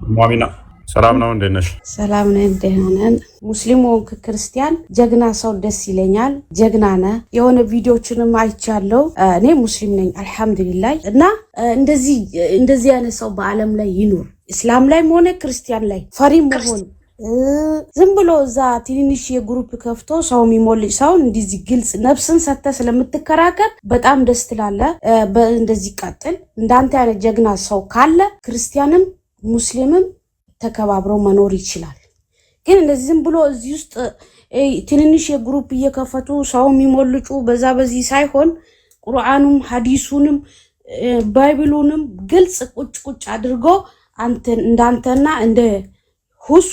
ሙአሚና ሰላም ነው እንደነሽ? ሰላም ነን ደህና ነን። ሙስሊም ወንክ ክርስቲያን ጀግና ሰው ደስ ይለኛል። ጀግና ነህ። የሆነ ቪዲዮችንም አይቻለው። እኔ ሙስሊም ነኝ አልহামዱሊላህ። እና እንደዚህ አይነት ሰው በአለም ላይ ይኑር። እስላም ላይም ሆነ ክርስቲያን ላይ ፈሪ መሆን ዝም ብሎ እዛ ትንንሽ የግሩፕ ከፍቶ ሰው የሚሞልጭ ሰው እንደዚህ ግልጽ ነፍስን ሰተ ስለምትከራከር በጣም ደስ ትላለህ። እንደዚህ ቀጥል። እንዳንተ አይነት ጀግና ሰው ካለ ክርስቲያንም ሙስሊምም ተከባብረው መኖር ይችላል። ግን እንደዚህ ዝም ብሎ እዚህ ውስጥ ትንንሽ የግሩፕ እየከፈቱ ሰው የሚሞልጩ በዚህ ሳይሆን ቁርአኑም ሐዲሱንም ባይብሉንም ግልጽ ቁጭ አድርጎ እንዳንተና እንደ ሁሱ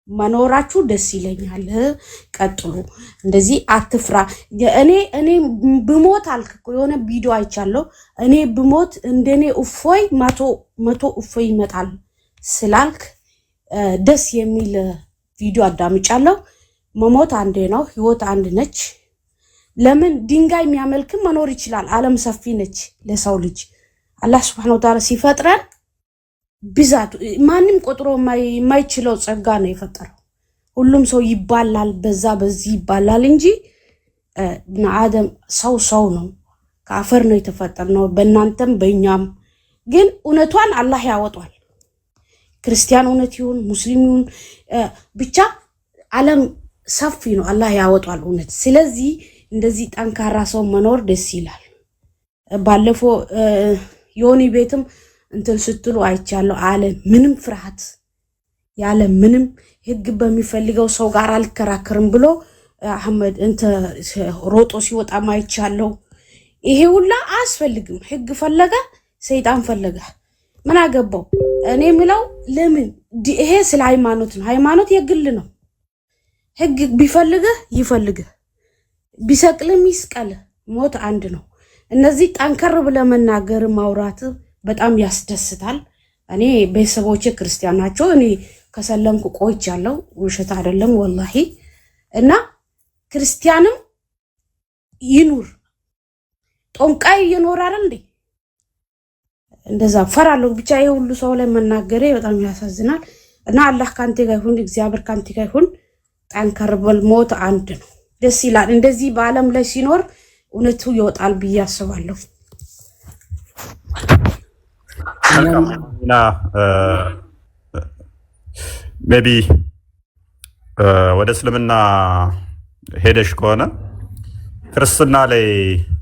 መኖራችሁ ደስ ይለኛል። ቀጥሉ። እንደዚህ አትፍራ። እኔ ብሞት አልክ የሆነ ቪዲዮ አይቻለሁ። እኔ ብሞት እንደኔ እፎይ መቶ እፎይ ይመጣል ስላልክ ደስ የሚል ቪዲዮ አዳምጫለሁ። መሞት አንዴ ነው፣ ህይወት አንድ ነች። ለምን ድንጋይ የሚያመልክም መኖር ይችላል። ዓለም ሰፊ ነች ለሰው ልጅ። አላህ Subhanahu Wa Ta'ala ሲፈጥረን ብዛት ማንም ቆጥሮ የማይችለው ጸጋ ነው የፈጠረው። ሁሉም ሰው ይባላል፣ በዚህ ይባላል እንጂ አደም ሰው ነው። ከአፈር ነው የተፈጠረው። በእናንተም በእኛም ግን እውነቷን አላህ ያወጣል። ክርስቲያን እውነት ይሁን ሙስሊም ይሁን ብቻ ዓለም ሰፊ ነው፣ አላህ ያወጣል እውነት። ስለዚህ እንደዚህ ጠንካራ ሰው መኖር ደስ ይላል። ባለፈው ዮኒ ቤትም እንትን ስትሉ አይቻለሁ። ዓለም ምንም ፍርሃት ያለ ምንም ህግ በሚፈልገው ሰው ጋር አልከራከርም ብሎ አህመድ ሮጦ ሲወጣ አይቻለሁ። ይሄ ሁላ አስፈልግም። ህግ ፈለገ ሰይጣን ፈለገ ምን አገባው? እኔ ምለው ለምን ይሄ ስለ ሃይማኖት ነው። ሃይማኖት የግል ነው። ህግ ቢፈልግህ ይፈልግህ፣ ቢሰቅልም ይስቀል፣ ሞት አንድ ነው። እነዚህ ጠንከር ብለህ መናገር ማውራት በጣም ያስደስታል። እኔ ቤተሰቦቼ ክርስቲያን ናቸው። እኔ ከሰለምኩ ቆይቻለሁ፣ ውሸት አይደለም ወላሂ። እና ክርስቲያንም ይኑር ጦንቃይ ይኖራል እንዴ? እንደዛ ፈራለሁ። ብቻ ይሄ ሁሉ ሰው ላይ መናገሬ በጣም ያሳዝናል። እና አላህ ካንተ ጋር ይሁን፣ እግዚአብሔር ካንተ ጋር ይሁን። ጠንከር በል፣ ሞት አንድ ነው። ደስ ይላል። እንደዚህ በአለም ላይ ሲኖር እውነቱ ይወጣል ብዬ አስባለሁ። እና ሜቢ ወደ እስልምና ሄደሽ ከሆነ ክርስትና ላይ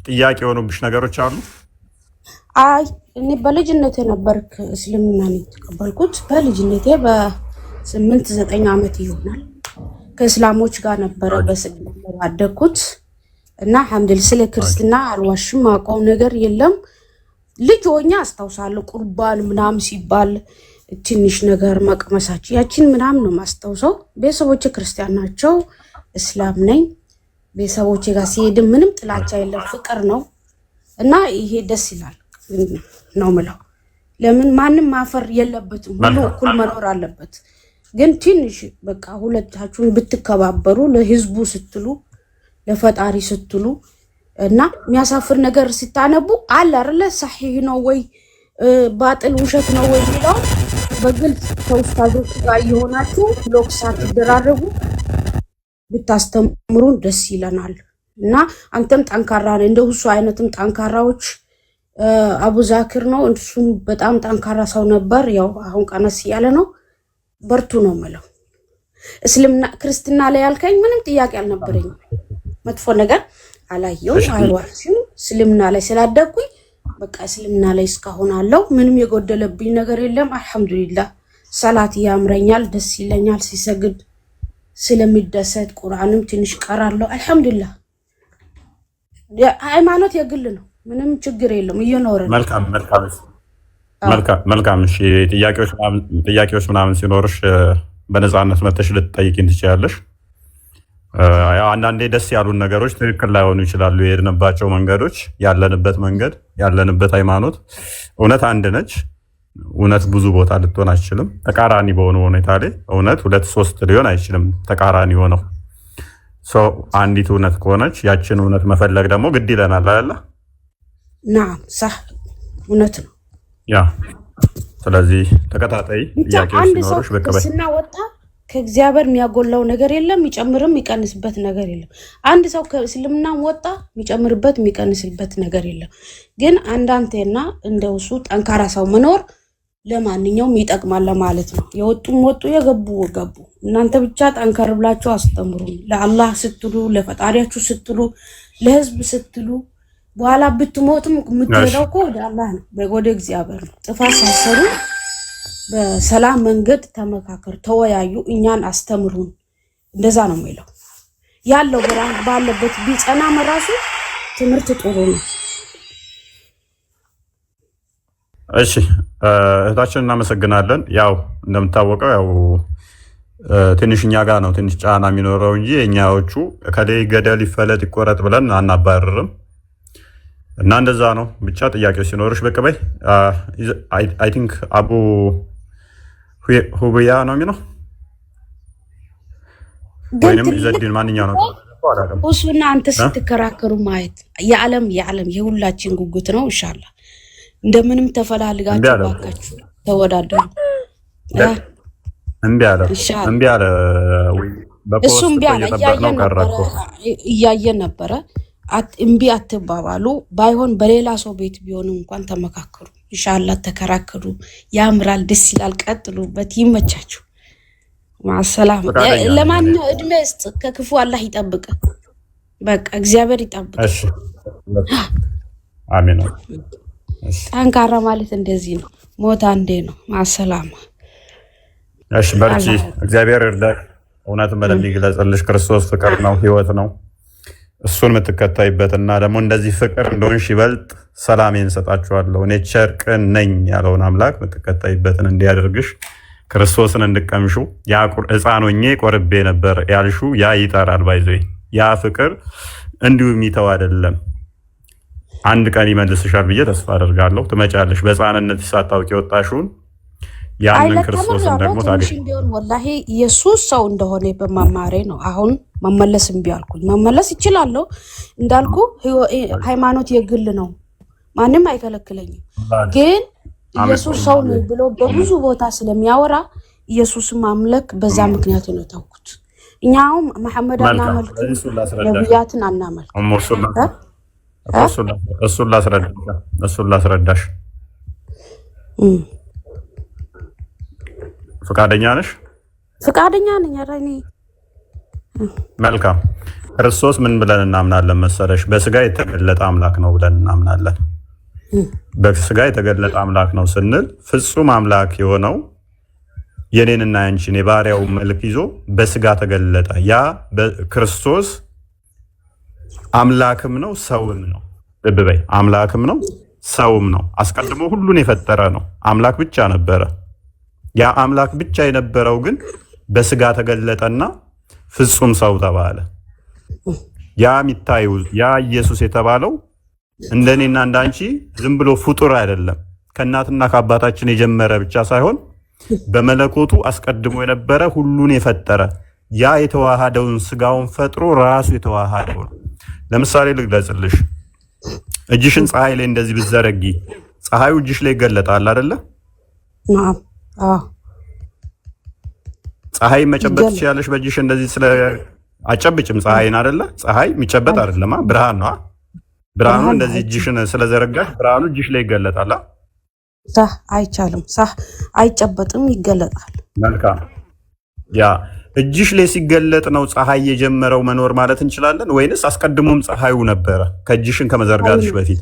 ጥያቄ የሆኑብሽ ነገሮች አሉ? አይ እኔ በልጅነቴ ነበርክ እስልምና የተቀበልኩት። በልጅነቴ በ8-9 ዓመት ይሆናል። ከእስላሞች ጋር ነበር በስግደት ያደግኩት እና አልሐምዱሊላህ ስለ ክርስትና አልዋሽም፣ አውቀው ነገር የለም። ልጅ ሆኜ አስታውሳለሁ ቁርባን ምናምን ሲባል ትንሽ ነገር መቅመሳችን ያችን ምናምን ነው ማስታውሰው። ቤተሰቦቼ ክርስቲያን ናቸው፣ እስላም ነኝ። ቤተሰቦቼ ጋር ሲሄድ ምንም ጥላቻ የለም፣ ፍቅር ነው እና ይሄ ደስ ይላል ነው ምለው። ለምን ማንም ማፈር የለበትም፣ ሁሉ እኩል መኖር አለበት። ግን ትንሽ በቃ ሁለታችሁን ብትከባበሩ ለህዝቡ ስትሉ ለፈጣሪ ስትሉ እና የሚያሳፍር ነገር ሲታነቡ አለ አይደለ ሰሂህ ነው ወይ ባጥል ውሸት ነው ወይ ይላል በግልጽ ከኡስታዞች ጋር ይሆናችሁ ብሎክ ሳትደራረጉ ብታስተምሩን ደስ ይለናል። እና አንተም ጠንካራ ነህ፣ እንደ ሁሱ አይነትም ጠንካራዎች አቡ ዛኪር ነው እሱም በጣም ጠንካራ ሰው ነበር። ያው አሁን ቀነስ ያለ ነው። በርቱ ነው ማለት። እስልምና ክርስትና ላይ ያልከኝ ምንም ጥያቄ አልነበረኝም። መጥፎ ነገር አላየሁም፣ አይዋሽም። እስልምና ላይ ስላደግኩኝ በቃ እስልምና ላይ እስካሁን አለው። ምንም የጎደለብኝ ነገር የለም። አልহামዱሊላህ ሰላት ያምረኛል፣ ደስ ይለኛል ሲሰግድ ስለሚደሰት። ቁርአንም ትንሽ ቀራለሁ። አልহামዱሊላህ ሃይማኖት የግል ነው፣ ምንም ችግር የለም። እየኖረ መልካም። እሺ ጥያቄዎች ምናምን ሲኖርሽ በነፃነት መተሽ ልትጠይቂን ትችያለሽ። ያው አንዳንዴ ደስ ያሉን ነገሮች ትክክል ላይሆኑ ይችላሉ። የሄድንባቸው መንገዶች፣ ያለንበት መንገድ፣ ያለንበት ሃይማኖት እውነት አንድ ነች። እውነት ብዙ ቦታ ልትሆን አይችልም። ተቃራኒ በሆነ ሁኔታ ላይ እውነት 2-3 ሊሆን አይችልም። ተቃራኒ ሆነው አንዲት እውነት ከሆነች ያችን እውነት መፈለግ ደግሞ ግድ ይለናል አይደል? ናም صح እውነት ነው። ያ ስለዚህ ተከታታይ ጥያቄዎች ሲኖሩሽ በቀበይ ስናወጣ ከእግዚአብሔር የሚያጎላው ነገር የለም፣ የሚጨምርም የሚቀንስበት ነገር የለም። አንድ ሰው ከእስልምና ወጣ የሚጨምርበት የሚቀንስበት ነገር የለም። ግን አንዳንቴና እንደውሱ ጠንካራ ሰው መኖር ለማንኛውም ይጠቅማል ማለት ነው። የወጡም ወጡ የገቡ ገቡ። እናንተ ብቻ ጠንከር ብላችሁ አስተምሩ። ለአላህ ስትሉ፣ ለፈጣሪያችሁ ስትሉ፣ ለህዝብ ስትሉ በኋላ ብትሞትም የምትሄደው እኮ ወደ አላህ ነው፣ ወደ እግዚአብሔር ነው። ጥፋት ሳሰሩ በሰላም መንገድ ተመካከር፣ ተወያዩ፣ እኛን አስተምሩን። እንደዛ ነው የሚለው ያለው ባለበት ቢጸና መራሱ ትምህርት ጥሩ ነው። እሺ እህታችን እናመሰግናለን። ያው እንደምታወቀው ያው ትንሽ እኛ ጋር ነው ትንሽ ጫና የሚኖረው እንጂ እኛዎቹ ከላይ ገደል ይፈለጥ ይቆረጥ ብለን አናባርርም እና እንደዛ ነው። ብቻ ጥያቄዎች ሲኖርሽ በቀበይ አይ ቲንክ አቡ ሁብያ ነው የሚለው ወይንም ዘዲን ማንኛው ነው እሱና አንተ ስትከራከሩ ማየት የዓለም የሁላችን ጉጉት ነው። ኢንሻአላህ እንደምንም ተፈላልጋችሁ ባካችሁ ተወዳደሩ። እምቢ አለ እሱም ቢያለ እያየን ነበረ። እምቢ አትባባሉ። ባይሆን በሌላ ሰው ቤት ቢሆንም እንኳን ተመካከሩ። ኢንሻአላህ ተከራከሩ። ያምራል፣ ደስ ይላል። ቀጥሉበት፣ ይመቻችሁ። ማሰላም ለማንኛው እድሜ ውስጥ ከክፉ አላህ ይጠብቅ። በቃ እግዚአብሔር ይጠብቅ። እሺ አሜን። ጠንካራ ማለት እንደዚህ ነው። ሞት አንዴ ነው። ማሰላም። እሺ በርቺ፣ እግዚአብሔር ይርዳሽ። እውነትን በደንብ ይግለጽልሽ። ክርስቶስ ፍቅር ነው፣ ህይወት ነው። እሱን የምትከታይበትና ደግሞ እንደዚህ ፍቅር እንደሆንሽ ይበልጥ ሰላሜን እሰጣችኋለሁ እኔ ቸር ቅን ነኝ ያለውን አምላክ የምትከታይበትን እንዲያደርግሽ ክርስቶስን እንድቀምሹ ያ ሕፃን ሆኜ ቆርቤ ነበር ያልሹ ያ ይጠራል። ባይዘይ ያ ፍቅር እንዲሁ የሚተው አይደለም። አንድ ቀን ይመልስሻል ብዬ ተስፋ አደርጋለሁ። ትመጫለሽ። በሕፃንነት ሳታውቂ የወጣሽውን ያንን ክርስቶስን ደግሞ ታገኝ። ወላሂ ኢየሱስ ሰው እንደሆነ በመማሬ ነው አሁን መመለስ እምቢ አልኩኝ። መመለስ ይችላለሁ እንዳልኩ ሃይማኖት የግል ነው፣ ማንም አይከለክለኝም። ግን ኢየሱስ ሰው ነው ብሎ በብዙ ቦታ ስለሚያወራ ኢየሱስ ማምለክ በዛ ምክንያት ነው ተውኩት። እኛው መሐመድ አናመልክ ነብያትን አናመልክ። እሱን ላስረዳሽ። ፈቃደኛ ነሽ? ፈቃደኛ ነኝ። አራኒ መልካም። ክርስቶስ ምን ብለን እናምናለን መሰለሽ? በስጋ የተገለጠ አምላክ ነው ብለን እናምናለን። በስጋ የተገለጠ አምላክ ነው ስንል ፍጹም አምላክ የሆነው የኔንና ያንቺን የባሪያው መልክ ይዞ በስጋ ተገለጠ። ያ ክርስቶስ አምላክም ነው ሰውም ነው። ልብ በይ፣ አምላክም ነው ሰውም ነው። አስቀድሞ ሁሉን የፈጠረ ነው። አምላክ ብቻ ነበረ። ያ አምላክ ብቻ የነበረው ግን በስጋ ተገለጠና ፍጹም ሰው ተባለ። ያ የሚታየው ያ ኢየሱስ የተባለው እንደኔና እንዳንቺ ዝም ብሎ ፍጡር አይደለም። ከእናትና ከአባታችን የጀመረ ብቻ ሳይሆን በመለኮቱ አስቀድሞ የነበረ ሁሉን የፈጠረ ያ የተዋሃደውን ስጋውን ፈጥሮ ራሱ የተዋሃደው ነው። ለምሳሌ ልግለጽልሽ። እጅሽን ፀሐይ ላይ እንደዚህ ብትዘረጊ ፀሐዩ እጅሽ ላይ ይገለጣል አይደለ? ፀሐይ መጨበጥ ትችያለሽ በእጅሽ እንደዚህ ስለ አጨብጭም ፀሐይን አይደለ? ፀሐይ የሚጨበጥ አይደለም፣ ብርሃን ነው። ብርሃኑ እንደዚህ እጅሽን ስለዘረጋሽ ብርሃኑ እጅሽ ላይ ይገለጣል። ሳህ አይቻልም፣ ሳህ አይጨበጥም፣ ይገለጣል። መልካም። ያ እጅሽ ላይ ሲገለጥ ነው ፀሐይ የጀመረው መኖር ማለት እንችላለን ወይንስ አስቀድሞም ፀሐዩ ነበረ? ከእጅሽን ከመዘርጋትሽ በፊት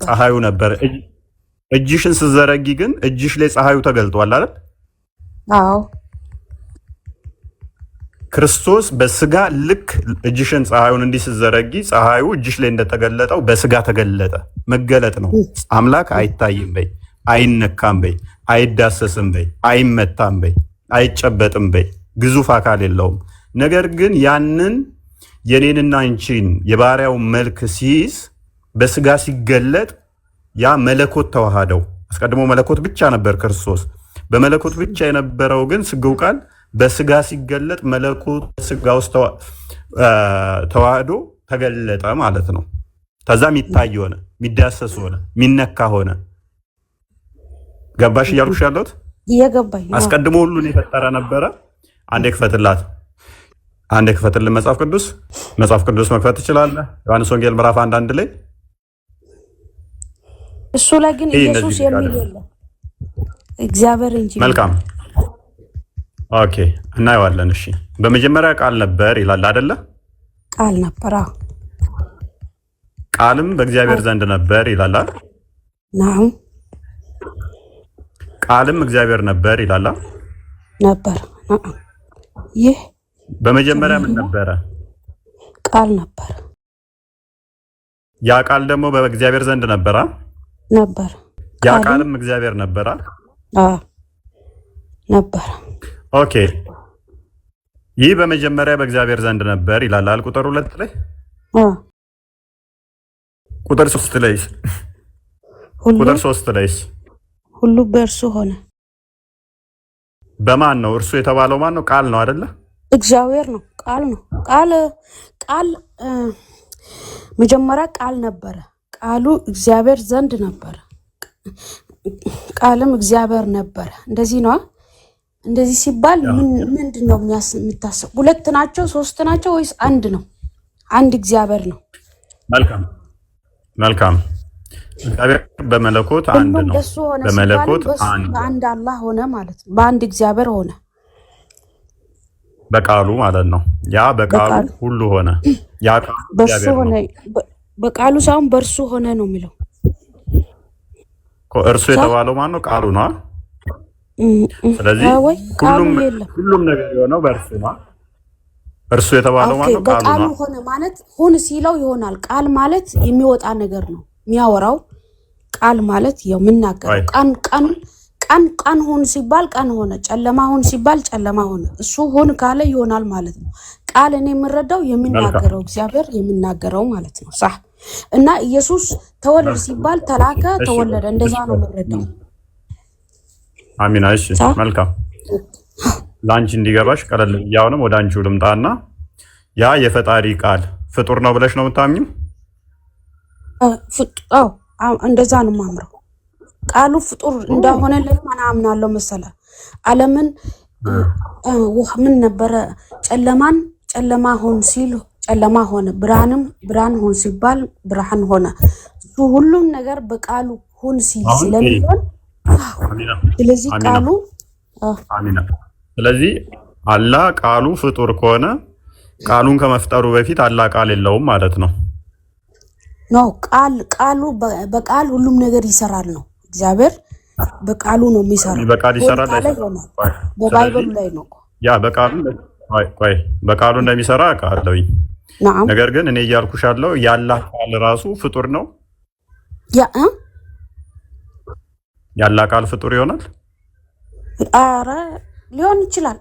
ፀሐዩ ነበር። እጅሽን ስትዘረጊ ግን እጅሽ ላይ ፀሐዩ ተገልጧል አይደል? አዎ። ክርስቶስ በስጋ ልክ እጅሽን ፀሐዩን እንዲህ ስትዘረጊ ፀሐዩ እጅሽ ላይ እንደተገለጠው በስጋ ተገለጠ። መገለጥ ነው። አምላክ አይታይም በይ፣ አይነካም በይ፣ አይዳሰስም በይ፣ አይመታም በይ፣ አይጨበጥም በይ፣ ግዙፍ አካል የለውም። ነገር ግን ያንን የኔንና አንቺን የባሪያው መልክ ሲይዝ በስጋ ሲገለጥ ያ መለኮት ተዋሃደው። አስቀድሞ መለኮት ብቻ ነበር ክርስቶስ። በመለኮት ብቻ የነበረው ግን ስጋው ቃል በስጋ ሲገለጥ መለኮት ስጋ ውስጥ ተዋህዶ ተገለጠ ማለት ነው። ከዛ የሚታይ ሆነ፣ የሚዳሰስ ሆነ፣ የሚነካ ሆነ። ገባሽ እያልኩሽ ያለሁት እየገባኝ ነው። አስቀድሞ ሁሉን የፈጠረ ነበረ። አንዴ ክፈትልን መጽሐፍ ቅዱስ መክፈት ትችላለህ። ዮሐንስ ወንጌል ምዕራፍ 1 ላይ እሱ ላይ ግን ኢየሱስ የሚል የለም እግዚአብሔር እንጂ። መልካም ኦኬ፣ እናየዋለን። እሺ በመጀመሪያ ቃል ነበር ይላል አይደለ? ቃል ነበር። ቃልም በእግዚአብሔር ዘንድ ነበር ይላል አይደል? ናው ቃልም እግዚአብሔር ነበር ይላል ነበር። ይህ በመጀመሪያ ምን ነበረ? ቃል ነበር። ያ ቃል ደግሞ በእግዚአብሔር ዘንድ ነበረ ነበር። ያ ቃልም እግዚአብሔር ነበረ ነበር። ኦኬ፣ ይህ በመጀመሪያ በእግዚአብሔር ዘንድ ነበር ይላል ቁጥር 2 ላይ። ቁጥር 3 ላይ ሁሉ በእርሱ ሆነ። በማን ነው እርሱ የተባለው? ማን ነው? ቃል ነው አይደለ? እግዚአብሔር ነው። ቃል ነው። ቃል መጀመሪያ ቃል ነበረ። ቃሉ እግዚአብሔር ዘንድ ነበረ። ቃልም እግዚአብሔር ነበረ። እንደዚህ ነው። እንደዚህ ሲባል ምንድነው የሚታሰብ? ሁለት ናቸው? ሶስት ናቸው? ወይስ አንድ ነው? አንድ እግዚአብሔር ነው። መልካም እግዚአብሔር በመለኮት አንድ ነው። በመለኮት አንድ አላህ ሆነ ማለት ነው። በአንድ እግዚአብሔር ሆነ በቃሉ ማለት ነው። ያ በቃሉ ሁሉ ሆነ። ያ ቃሉ በሱ ሆነ። በቃሉ ሳይሆን በእርሱ ሆነ ነው የሚለው። እርሱ የተባለው ማን ነው? ቃሉ ነው። ስለዚህ ሁሉም ነገር የሆነው በእርሱ ነው። እርሱ የተባለው ማን ነው? ቃሉ ነው። ሆነ ማለት ሁን ሲለው ይሆናል። ቃል ማለት የሚወጣ ነገር ነው፣ የሚያወራው ቃል ማለት የምናገረው ቀን ሁን ሲባል ቀን ሆነ፣ ጨለማ ሁን ሲባል ጨለማ ሆነ። እሱ ሁን ካለ ይሆናል ማለት ነው። ቃል እኔ የምረዳው የሚናገረው እግዚአብሔር የሚናገረው ማለት ነው። صح። እና ኢየሱስ ተወለደ ሲባል ተላከ፣ ተወለደ። እንደዛ ነው የምረዳው። አሚና። እሺ መልካም። ላንቺ እንዲገባሽ ቀለል ያውንም ወደ አንቺው ልምጣና ያ የፈጣሪ ቃል ፍጡር ነው ብለሽ ነው የምታምኚው? እንደዛ ነው የማምረው። ቃሉ ፍጡር እንደሆነ ለምን አምናለሁ መሰለህ? ዓለምን ምን ነበረ? ጨለማ ሆን ሲል ጨለማ ሆነ፣ ብርሃን ሆን ሲባል ብርሃን ሆነ። እሱ ሁሉም ነገር በቃሉ ሆን ሲል ስለሚሆን ስለዚህ ቃሉ አሚና። ስለዚህ አላህ ቃሉ ፍጡር ከሆነ ቃሉን ከመፍጠሩ በፊት አላህ ቃል የለውም ማለት ነው። ቃሉ በቃል ሁሉም ነገር ይሰራል ነው። እግዚአብሔር በቃሉ ነው የሚሰራው። በቃል ይሰራል በባይብል ላይ ነው። ያ በቃሉ እንደሚሰራ ቃልኝ። ነገር ግን እኔ እያልኩሽ ያለው ያላህ ቃል ራሱ ፍጡር ነው። ያላህ ቃል ፍጡር ይሆናል? አረ ሊሆን ይችላል።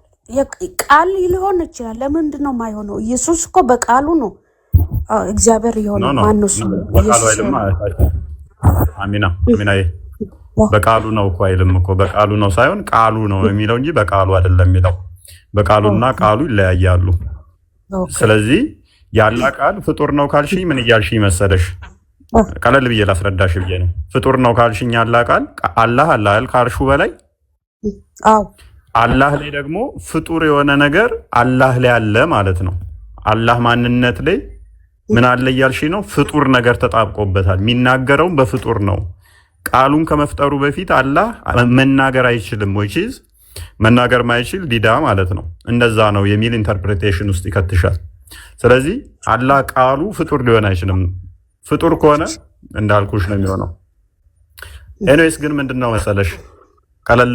ቃል ሊሆን ይችላል። ለምንድን ነው የማይሆነው? ኢየሱስ እኮ በቃሉ ነው እግዚአብሔር የሆነው። ማን ነው እሱ? አሚና። በቃሉ ነው እኮ አይልም እኮ። በቃሉ ነው ሳይሆን ቃሉ ነው የሚለው እንጂ በቃሉ አይደለም የሚለው። በቃሉና ቃሉ ይለያያሉ። ስለዚህ ያላ ቃል ፍጡር ነው ካልሽኝ ምን እያልሽኝ መሰለሽ? ቀለል ብዬ ላስረዳሽ ብዬ ነው። ፍጡር ነው ካልሽኝ ያላ ቃል አላህ ካልሹ በላይ አላህ ላይ ደግሞ ፍጡር የሆነ ነገር አላህ ላይ አለ ማለት ነው። አላህ ማንነት ላይ ምን አለ እያልሽኝ ነው? ፍጡር ነገር ተጣብቆበታል። የሚናገረውም በፍጡር ነው። ቃሉን ከመፍጠሩ በፊት አላህ መናገር አይችልም። ወይስ መናገር ማይችል ዲዳ ማለት ነው። እንደዛ ነው የሚል ኢንተርፕሬቴሽን ውስጥ ይከትሻል። ስለዚህ አላህ ቃሉ ፍጡር ሊሆን አይችልም። ፍጡር ከሆነ እንዳልኩሽ ነው የሚሆነው። ኤኒዌይስ ግን ምንድነው መሰለሽ ቀለል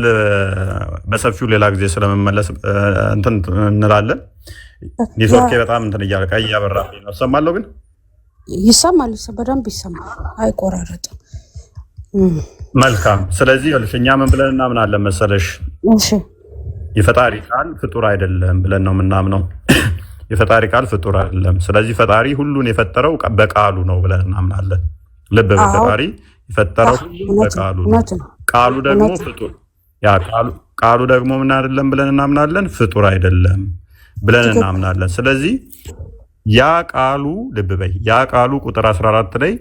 በሰፊው ሌላ ጊዜ ስለመመለስ እንትን እንላለን። ኔትወርክ በጣም እንትን እያለ ቀይ ያበራብኝ ነው። ሰማለሁ ግን ይሰማል፣ በደንብ ይሰማል፣ አይቆራረጥም። መልካም። ስለዚህ እኛ ምን ብለን እናምናለን መሰለሽ? እሺ የፈጣሪ ቃል ፍጡር አይደለም ብለን ነው የምናምነው። የፈጣሪ ቃል ፍጡር አይደለም። ስለዚህ ፈጣሪ ሁሉን የፈጠረው በቃሉ ነው ብለን እናምናለን። ልብ በፈጣሪ የፈጠረው በቃሉ ነው። ቃሉ ደግሞ ፍጡር ቃሉ ደግሞ ምን አይደለም ብለን እናምናለን? ፍጡር አይደለም ብለን እናምናለን። ስለዚህ ያ ቃሉ ልብ በይ፣ ያ ቃሉ ቁጥር 14 ላይ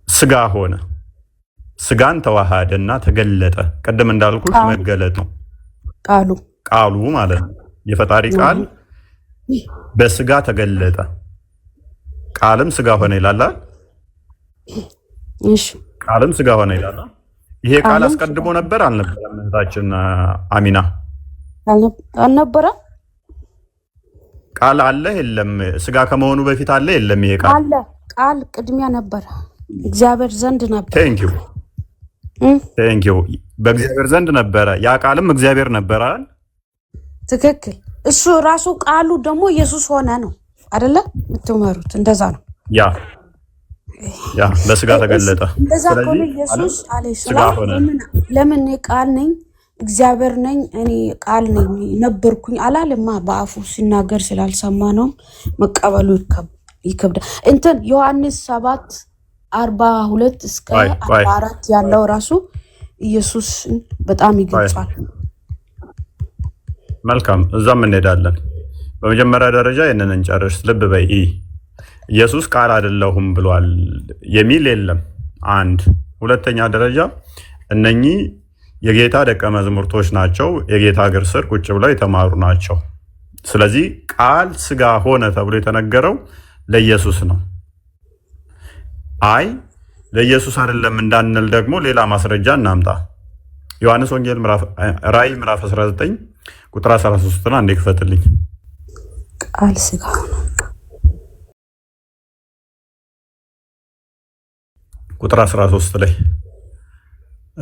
ስጋ ሆነ። ስጋን ተዋሃደና ተገለጠ። ቅድም እንዳልኩሽ መገለጥ ነው ቃሉ ማለት ነው። የፈጣሪ ቃል በስጋ ተገለጠ፣ ቃልም ስጋ ሆነ ይላል። እሺ ቃልም ስጋ ሆነ ይላል። ይሄ ቃል አስቀድሞ ነበር አልነበረም? እህታችን አሚና አልነበረ? ቃል አለ የለም? ስጋ ከመሆኑ በፊት አለ የለም? ይሄ ቃል አለ። ቃል ቅድሚያ ነበረ፣ እግዚአብሔር ዘንድ ነበር። ቴንክ ዩ በእግዚአብሔር ዘንድ ነበረ። ያ ቃልም እግዚአብሔር ነበረ አይደል? ትክክል። እሱ ራሱ ቃሉ ደግሞ ኢየሱስ ሆነ ነው አይደለ? የምትመሩት እንደዛ ነው። ያ በስጋ ተገለጠ። እንደዛ ከሆነ ኢየሱስ አለይሂ ሰላም ለምን ቃል ነኝ እግዚአብሔር ነኝ እኔ ቃል ነኝ ነበርኩኝ አላለማ? በአፉ ሲናገር ስላልሰማ ነው። መቀበሉ ይከብዳል። እንትን ዮሐንስ 7:42 እስከ 44 ያለው ራሱ ኢየሱስን በጣም ይገልጻል። መልካም፣ እዛም እንሄዳለን። በመጀመሪያ ደረጃ ይሄንን እንጨርስ። ልብ በይ፣ ኢየሱስ ቃል አይደለሁም ብሏል የሚል የለም። አንድ ሁለተኛ ደረጃ እነኚህ የጌታ ደቀ መዛሙርቶች ናቸው። የጌታ እግር ስር ቁጭ ብለው የተማሩ ናቸው። ስለዚህ ቃል ስጋ ሆነ ተብሎ የተነገረው ለኢየሱስ ነው። አይ ለኢየሱስ አይደለም እንዳንል ደግሞ ሌላ ማስረጃ እናምጣ። ዮሐንስ ወንጌል ራእይ ምዕራፍ 19 ቁጥር 13 አንዴ ክፈትልኝ። ቃል ስጋ ሆነ ቁጥር 13 ላይ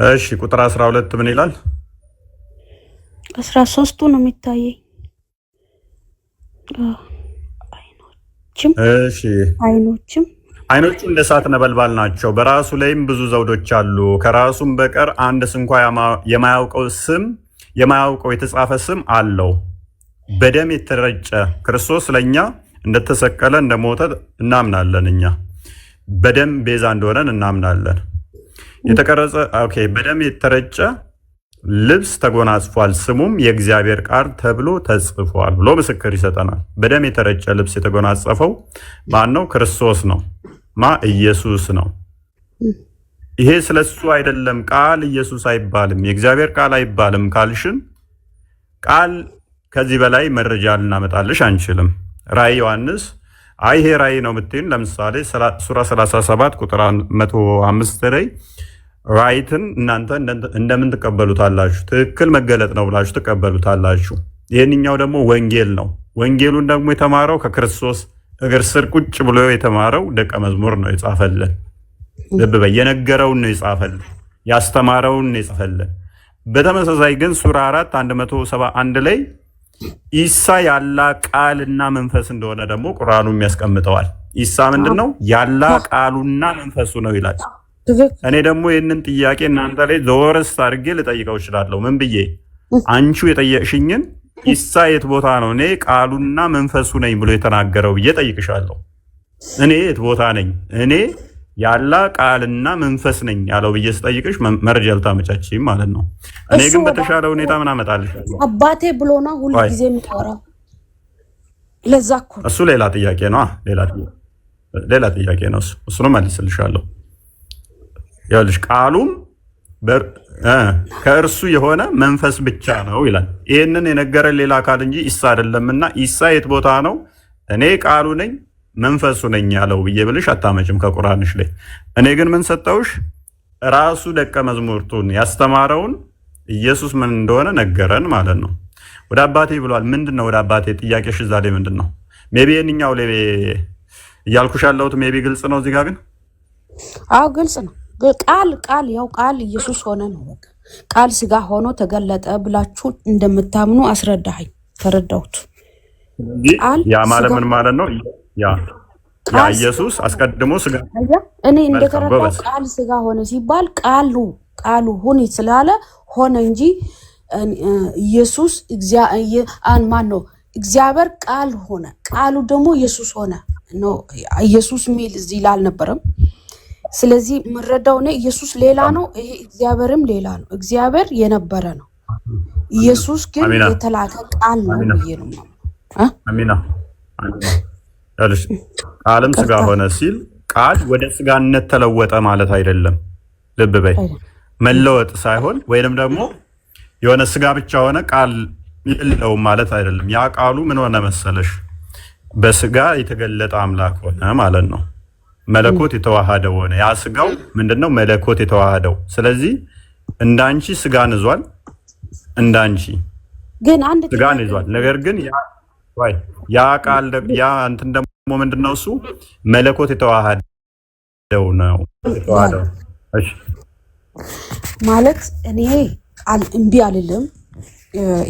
እሺ፣ ቁጥር 12 ምን ይላል? 13ቱ ነው የሚታየኝ። አይኖቹ እንደ እሳት ነበልባል ናቸው፣ በራሱ ላይም ብዙ ዘውዶች አሉ። ከራሱም በቀር አንድ ስንኳ የማያውቀው የተጻፈ ስም አለው። በደም የተረጨ ክርስቶስ ለእኛ እንደተሰቀለ እንደሞተ እናምናለን። እኛ በደም ቤዛ እንደሆነን እናምናለን። የተቀረጸ በደም የተረጨ ልብስ ተጎናጽፏል፣ ስሙም የእግዚአብሔር ቃል ተብሎ ተጽፏል ብሎ ምስክር ይሰጠናል። በደም የተረጨ ልብስ የተጎናጸፈው ማን ነው? ክርስቶስ ነው። ኢየሱስ ነው። ይሄ ስለሱ አይደለም። ቃል ኢየሱስ አይባልም፣ የእግዚአብሔር ቃል አይባልም ካልሽን ቃል ከዚህ በላይ መረጃ ልናመጣልሽ አንችልም። ራእይ ዮሐንስ ይሄ ራእይ ነው የምትይን፣ ለምሳሌ ሱራ 37 ቁጥር 105 ላይ ራይትን እናንተ እንደምን ትቀበሉታላችሁ? ትክክል መገለጥ ነው ብላችሁ ትቀበሉታላችሁ። ይህንኛው ደግሞ ወንጌል ነው። ወንጌሉን ደግሞ የተማረው ከክርስቶስ እግር ስር ቁጭ ብሎ የተማረው ደቀ መዝሙር ነው የጻፈልን። ልብ በይ፣ የነገረውን ነው የጻፈልን፣ ያስተማረውን ነው የጻፈልን። በተመሳሳይ ግን ሱራ 4 171 ላይ ኢሳ ያላ ቃልና መንፈስ እንደሆነ ደግሞ ቁርአኑ የሚያስቀምጠዋል። ኢሳ ምንድነው? ያላ ቃሉና መንፈሱ ነው ይላል። እኔ ደግሞ ይህንን ጥያቄ እናንተ ላይ ዘወርስ አድርጌ ልጠይቀው እችላለሁ። ምን ብዬ? አንቺ የጠየቅሽኝን ኢሳ የት ቦታ ነው እኔ ቃሉና መንፈሱ ነኝ ብሎ የተናገረው ብዬ ጠይቅሻለሁ። እኔ የት ቦታ ነኝ? እኔ ያላ ቃልና መንፈስ ነኝ ያለው ብዬ ስጠይቅሽ መረጃ ልታመቻችም ማለት ነው። እኔ ግን በተሻለ ሁኔታ ምን አመጣልሻለሁ? አባቴ ብሎ ነው ሁሉ ጊዜ የሚያወራው። ለዛ እኮ እሱ ሌላ ጥያቄ ነው። ሌላ ጥያቄ ነው። እሱንም መልስልሻለሁ። ያልሽ ቃሉም ከእርሱ የሆነ መንፈስ ብቻ ነው ይላል። ይህንን የነገረን ሌላ አካል እንጂ ኢሳ አይደለምና ኢሳ የት ቦታ ነው እኔ ቃሉ ነኝ መንፈሱ ነኝ ያለው ብዬ ብልሽ አታመጭም ከቁርአንሽ ላይ። እኔ ግን ምን ሰጠውሽ? ራሱ ደቀ መዝሙርቱን ያስተማረውን ኢየሱስ ምን እንደሆነ ነገረን ማለት ነው። ወደ አባቴ ብሏል። ምንድነው ወደ አባቴ? ጥያቄሽ እዛ ላይ ምንድነው? ሜቢ የኛው ላይ እያልኩሽ ያለሁት ሜቢ ግልጽ ነው እዚህ ጋር ግን? አዎ ግልጽ ነው። ቃል ያው ቃል ኢየሱስ ሆነ ነው። በቃ ቃል ስጋ ሆኖ ተገለጠ ብላችሁ እንደምታምኑ አስረዳኸኝ፣ ተረዳሁት። ያ ማለት ምን ማለት ነው? ያ ኢየሱስ አስቀድሞ ስጋ እኔ እንደተረዳው ቃል ስጋ ሆነ ሲባል ቃሉ ሁን ስላለ ሆነ እንጂ ኢየሱስ ማን ነው? እግዚአብሔር ቃል ሆነ፣ ቃሉ ደግሞ ኢየሱስ ሆነ ነው። ኢየሱስ ሚል እዚህ ላይ አልነበረም። ስለዚህ የምረዳው እኔ ኢየሱስ ሌላ ነው፣ ይሄ እግዚአብሔርም ሌላ ነው። እግዚአብሔር የነበረ ነው፣ ኢየሱስ ግን የተላከ ቃል ነው ብዬ ነው። አሚና ቃልም ስጋ ሆነ ሲል ቃል ወደ ስጋነት ተለወጠ ማለት አይደለም። ልብ በይ መለወጥ ሳይሆን ወይንም ደግሞ የሆነ ስጋ ብቻ ሆነ ቃል የለውም ማለት አይደለም። ያ ቃሉ ምን ሆነ መሰለሽ በስጋ የተገለጠ አምላክ ሆነ ማለት ነው። መለኮት የተዋሃደው ሆነ። ያ ስጋው ምንድነው? መለኮት የተዋሃደው። ስለዚህ እንዳንቺ ስጋን ይዟል፣ እንዳንቺ ግን አንድ ስጋን ይዟል። ነገር ግን ያ ቃል ያ እንትን ደግሞ ምንድነው? እሱ መለኮት የተዋሃደው ነው። የተዋሃደው እሺ ማለት እኔ እምቢ አልልም፣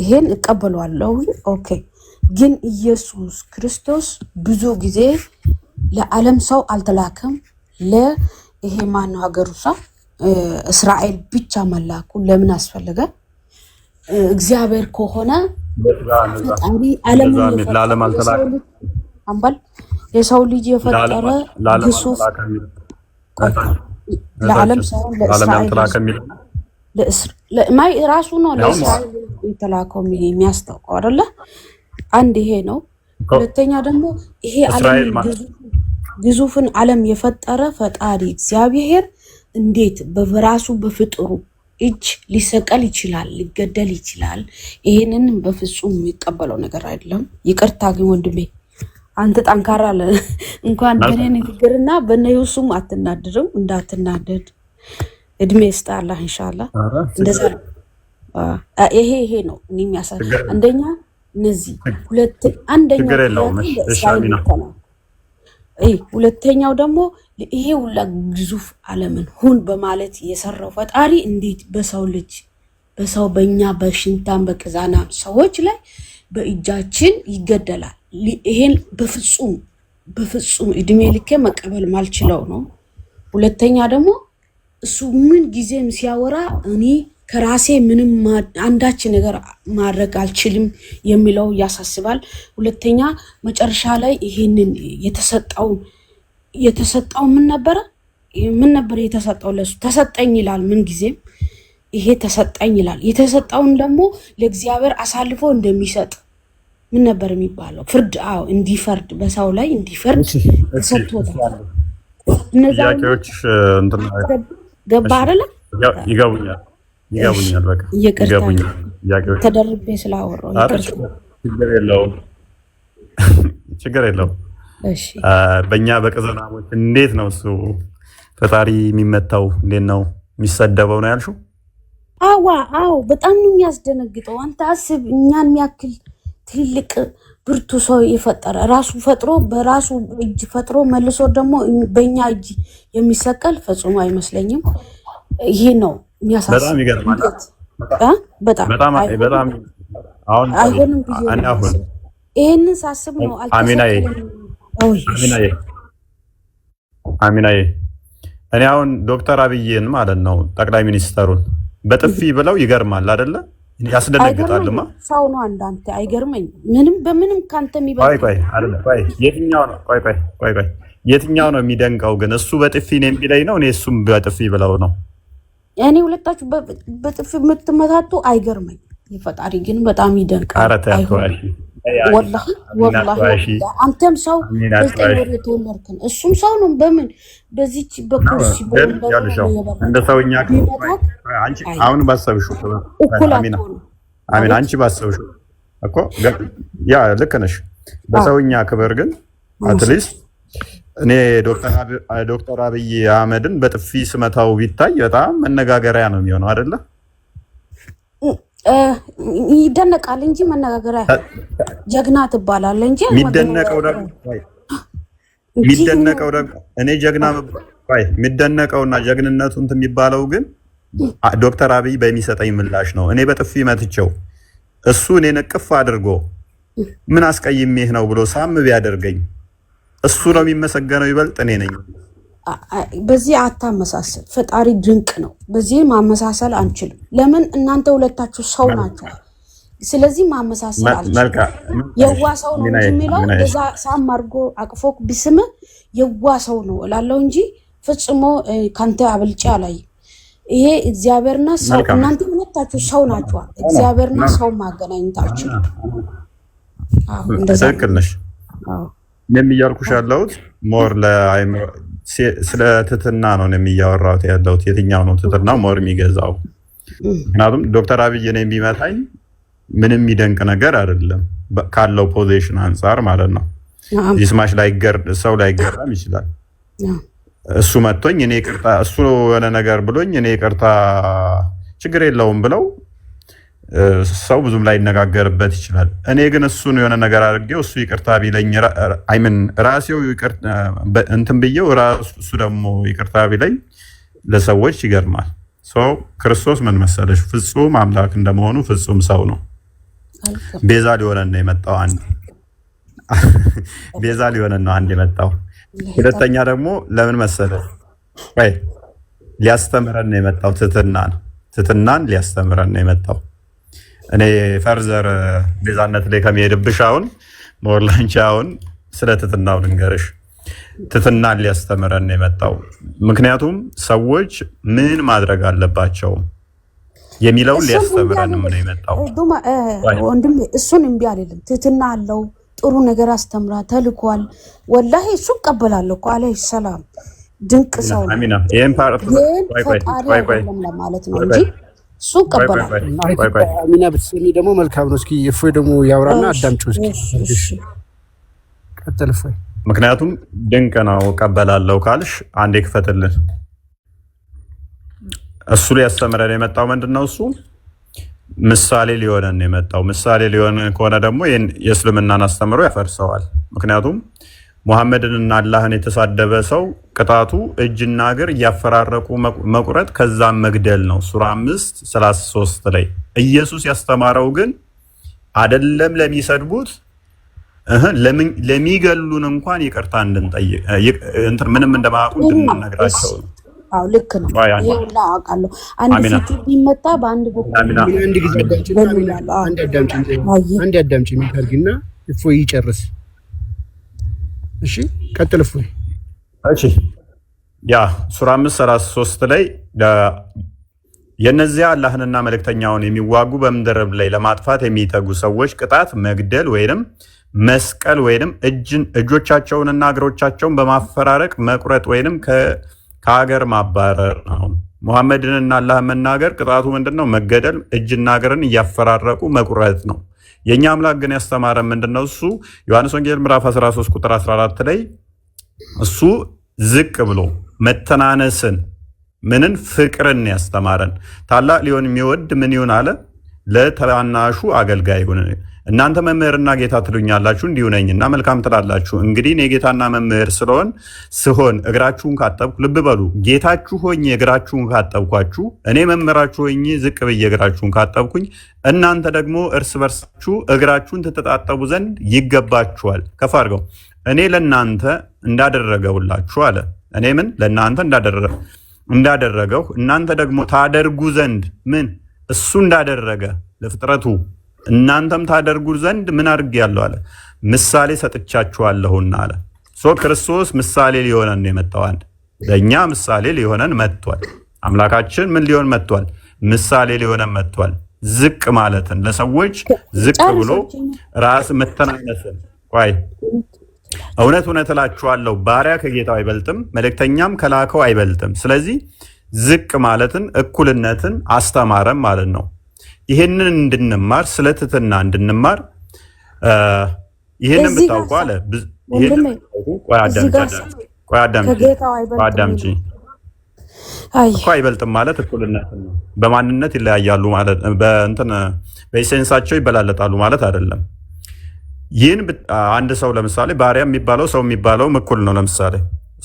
ይሄን እቀበለዋለሁ። ኦኬ ግን ኢየሱስ ክርስቶስ ብዙ ጊዜ ለዓለም ሰው አልተላከም። ለይሄ ማነው ሀገሩ ሰው እስራኤል ብቻ መላኩ ለምን አስፈለገ? እግዚአብሔር ከሆነ ፈጣሪ ዓለምን አንባል የሰው ልጅ የፈጠረ ግሱፍ ለዓለም ሰው ለእስራኤል ራሱ ነው ለእስራኤል የተላከው የሚያስታውቀው አይደለ? አንድ ይሄ ነው። ሁለተኛ ደግሞ ይሄ ዓለም ግዙፍን ዓለም የፈጠረ ፈጣሪ እግዚአብሔር እንዴት በራሱ በፍጥሩ እጅ ሊሰቀል ይችላል? ሊገደል ይችላል? ይሄንን በፍጹም የሚቀበለው ነገር አይደለም። ይቅርታ ግን ወንድሜ አንተ ጠንካራ እንኳን በኔ ንግግርና በነዩሱም አትናደድም። እንዳትናደድ እድሜ ይስጣልህ ኢንሻአላህ። እንደዛ ይሄ ነው እኔ የሚያሳይ አንደኛ እነዚህ ሁለተኛው ደግሞ ይሄ ሁላ ግዙፍ ዓለምን ሁን በማለት የሰራው ፈጣሪ እንዴት በሰው ልጅ በእኛ በሽንታን በቅዛና ሰዎች ላይ በእጃችን ይገደላል? ይሄን በፍጹም እድሜ ልኬ መቀበል ማልችለው ነው። ሁለተኛ ደግሞ እሱ ምን ጊዜም ሲያወራ እኔ ከራሴ ምንም አንዳች ነገር ማድረግ አልችልም የሚለው ያሳስባል። ሁለተኛ መጨረሻ ላይ ይሄንን የተሰጠው ምን ነበር የተሰጠው? ለሱ ተሰጠኝ ይላል። ምን ጊዜም ይሄ ተሰጠኝ ይላል። የተሰጠውን ደግሞ ለእግዚአብሔር አሳልፎ እንደሚሰጥ ምን ነበር የሚባለው? ፍርድ እንዲፈርድ በሰው ላይ እንዲፈርድ ተሰጥቶታል። እነዛ ገባ አይደለ? ይገቡኛል። በቃ ይገቡኛል። ተደርቤ ስላወራሁ ችግር የለውም። በእኛ በቅዘናሞች እንዴት ነው እሱ ፈጣሪ የሚመታው? እንዴት ነው የሚሰደበው ነው ያልሽው? አዎ በጣም ነው የሚያስደነግጠው። አንተ አስብ፣ እኛን የሚያክል ትልቅ ብርቱ ሰው የፈጠረ ራሱ ፈጥሮ በራሱ እጅ ፈጥሮ መልሶ ደግሞ በእኛ እጅ የሚሰቀል ፈጽሞ አይመስለኝም። ይሄ ነው የሚያሳስብ። በጣም ይገርማል። በጣም አይሆንም ብዬ ይሄንን ሳስብ ነው አሚናዬ እኔ አሁን ዶክተር አብይን ማለት ነው ጠቅላይ ሚኒስተሩን በጥፊ ብለው ይገርማል አይደለ? ያስደነግጣልማ። ሰው ነው አንዳንተ አይገርመኝ በምንም ካንተ የትኛው ነው የሚደንቀው ግን? እሱ በጥፊ ነው የሚለኝ ነው እኔ እሱም በጥፊ ብለው ነው? እኔ ሁለታችሁ በጥፊ የምትመታቱ አይገርመኝ። የፈጣሪ ግን በጣም ይደንቃል። ወላሂ አንተም ሰው የተወለድክን እሱም ሰው ነው። በምን በዚች በኩርሲ እንደ ሰውኛ አሁን ባሰብሽው አንቺ ባሰብሽው እኮ ያ ልክ ነሽ። በሰውኛ ክብር ግን አትሊስት እኔ ዶክተር አብይ አህመድን በጥፊ ስመታው ቢታይ በጣም መነጋገሪያ ነው የሚሆነው አይደለ? ይደነቃል እንጂ መነጋገሪያ ጀግና ትባላለህ እንጂ የሚደነቀው ደግሞ እኔ ጀግና የሚደነቀውና ጀግንነቱ እንትን የሚባለው ግን ዶክተር አብይ በሚሰጠኝ ምላሽ ነው። እኔ በጥፊ መትቼው እሱ እኔን እቅፍ አድርጎ ምን አስቀይሜህ ነው ብሎ ሳም ቢያደርገኝ እሱ ነው የሚመሰገነው ይበልጥ እኔ ነኝ። በዚህ አታመሳሰል። ፈጣሪ ድንቅ ነው። በዚህ ማመሳሰል አንችልም። ለምን? እናንተ ሁለታችሁ ሰው ናቸው። ስለዚህ ማመሳሰል አልችልም። የዋ ሰው ነው እንጂ የሚለው እዛ ሳም አድርጎ አቅፎ ቢስም የዋ ሰው ነው እላለሁ እንጂ ፍጽሞ ካንተ አብልጬ አላየም። ይሄ እግዚአብሔርና ሰው እናንተ ሁለታችሁ ሰው ናችሁ። እግዚአብሔርና ሰው ማገናኘት አልችልም። ትክክል ነሽ። እኔም እያልኩሽ ያለሁት ሞር ስለ ትትና ነው የሚያወራው ያለሁት። የትኛው ነው ትትና ሞር የሚገዛው? ምክንያቱም ዶክተር አብይ እኔን ቢመታኝ ምንም የሚደንቅ ነገር አይደለም ካለው ፖዚሽን አንጻር ማለት ነው። ይስማሽ ሰው ላይገረም ይችላል። እሱ መጥቶኝ እኔ ይቅርታ እሱ የሆነ ነገር ብሎኝ እኔ ይቅርታ ችግር የለውም ብለው ሰው ብዙም ላይነጋገርበት ይችላል። እኔ ግን እሱን የሆነ ነገር አድርጌው እሱ ይቅርታ ቢለኝ ራሴው እንትን ብዬው እሱ ደግሞ ይቅርታ ቢለኝ ለሰዎች ይገርማል። ክርስቶስ ምን መሰለሽ ፍጹም አምላክ እንደመሆኑ ፍጹም ሰው ነው። ቤዛ ሊሆነን ነው የመጣው ቤዛ ሊሆነን ነው የመጣው። ሁለተኛ ደግሞ ለምን መሰለሽ ሊያስተምረን ነው የመጣው። ትትናን ሊያስተምረን ነው የመጣው። እኔ ፈርዘር ቤዛነት ላይ ከመሄድብሽ አሁን ሞርላንቻ አሁን ስለ ትትናው ልንገርሽ። ትትናን ሊያስተምረን ነው የመጣው። ምክንያቱም ሰዎች ምን ማድረግ አለባቸው የሚለውን ሊያስተምረን ነው የመጣው። ወንድም እሱን እምቢ አይደለም። ትትና አለው ጥሩ ነገር አስተምራ ተልኳል። ወላሂ እሱ ቀበላለሁ እኮ አለይሂ ሰላም ድንቅ ሰው ነው። አሚና ይሄን ፓርት ማለት ነው እንጂ እሱ ቀበላለሁ። አሚና ብትሰሚ ደግሞ መልካም ነው። እስኪ እፎይ ደግሞ ያውራና አዳምጪው እስኪ ቀጥል እፎይ። ምክንያቱም ድንቅ ነው ቀበላለሁ ካልሽ አንዴ ክፈትልን። እሱ ሊያስተምረን የመጣው ምንድነው? እሱ ምሳሌ ሊሆነን የመጣው። ምሳሌ ሊሆን ከሆነ ደግሞ የእስልምናን አስተምሮ ያፈርሰዋል። ምክንያቱም ሙሐመድንና አላህን የተሳደበ ሰው ቅጣቱ እጅና እግር እያፈራረቁ መቁረጥ ከዛም መግደል ነው። ሱራ 5:33 ላይ ኢየሱስ ያስተማረው ግን አይደለም ለሚሰድቡት ለሚገሉን እንኳን ይቅርታ እንድንጠይቅ ምንም እንደማያውቁ እንድንነግራቸው ነው። አው ልክ ነው። ይሄውላ አውቃለሁ። አንድ ፊት ቢመጣ በአንድ በኩል አንድ ጊዜ አዳምጪ የሚታርግና እፎይ ይጨርስ። እሺ ቀጥል እፎይ። እሺ ያ ሱራ 5:33 ላይ የነዚያ አላህንና መልእክተኛውን የሚዋጉ በምድር ላይ ለማጥፋት የሚተጉ ሰዎች ቅጣት መግደል ወይንም መስቀል ወይንም እጆቻቸውንና እግሮቻቸውን በማፈራረቅ መቁረጥ ወይንም ከሀገር ማባረር ነው። ሙሐመድንና አላህ መናገር ቅጣቱ ምንድነው? መገደል፣ እጅና እግርን እያፈራረቁ መቁረጥ ነው። የኛ አምላክ ግን ያስተማረን ምንድነው? እሱ ዮሐንስ ወንጌል ምዕራፍ 13 ቁጥር 14 ላይ እሱ ዝቅ ብሎ መተናነስን ምንን ፍቅርን ያስተማረን። ታላቅ ሊሆን የሚወድ ምን ይሁን አለ? ለታናሹ አገልጋይ ይሁን። እናንተ መምህርና ጌታ ትሉኛላችሁ፣ እንዲሁ ነኝና መልካም ትላላችሁ። እንግዲህ እኔ ጌታና መምህር ስሆን እግራችሁን ካጠብኩ፣ ልብ በሉ ጌታችሁ ሆኜ እግራችሁን ካጠብኳችሁ፣ እኔ መምህራችሁ ሆኜ ዝቅ ብዬ እግራችሁን ካጠብኩኝ፣ እናንተ ደግሞ እርስ በርሳችሁ እግራችሁን ትተጣጠቡ ዘንድ ይገባችኋል። ከፍ አድርገው። እኔ ለእናንተ እንዳደረገውላችሁ አለ። እኔ ምን ለእናንተ እንዳደረገው እናንተ ደግሞ ታደርጉ ዘንድ ምን እሱ እንዳደረገ ለፍጥረቱ እናንተም ታደርጉ ዘንድ ምን አድርጌያለሁ አለ? ምሳሌ ሰጥቻችኋለሁና አለ። ክርስቶስ ምሳሌ ሊሆነን ነው የመጣው። ለእኛ ምሳሌ ሊሆነን መጥቷል። አምላካችን ምን ሊሆን መጥቷል? ምሳሌ ሊሆነን መጥቷል። ዝቅ ማለትን፣ ለሰዎች ዝቅ ብሎ ራስ መተናነስን። እውነት እውነት እላችኋለሁ ባሪያ ከጌታው አይበልጥም፣ መልእክተኛም ከላከው አይበልጥም። ስለዚህ ዝቅ ማለትን፣ እኩልነትን አስተማረን ማለት ነው። ይሄንን እንድንማር ስለ ትህትና እንድንማር ይሄንን ብታውቁ አለ። አዳምጪ እኮ አይበልጥም ማለት እኩልነትን ነው። በማንነት ይለያያሉ ማለት በኢሴንሳቸው ይበላለጣሉ ማለት አይደለም። ይህን አንድ ሰው ለምሳሌ ባሪያ የሚባለው ሰው የሚባለው እኩል ነው። ለምሳሌ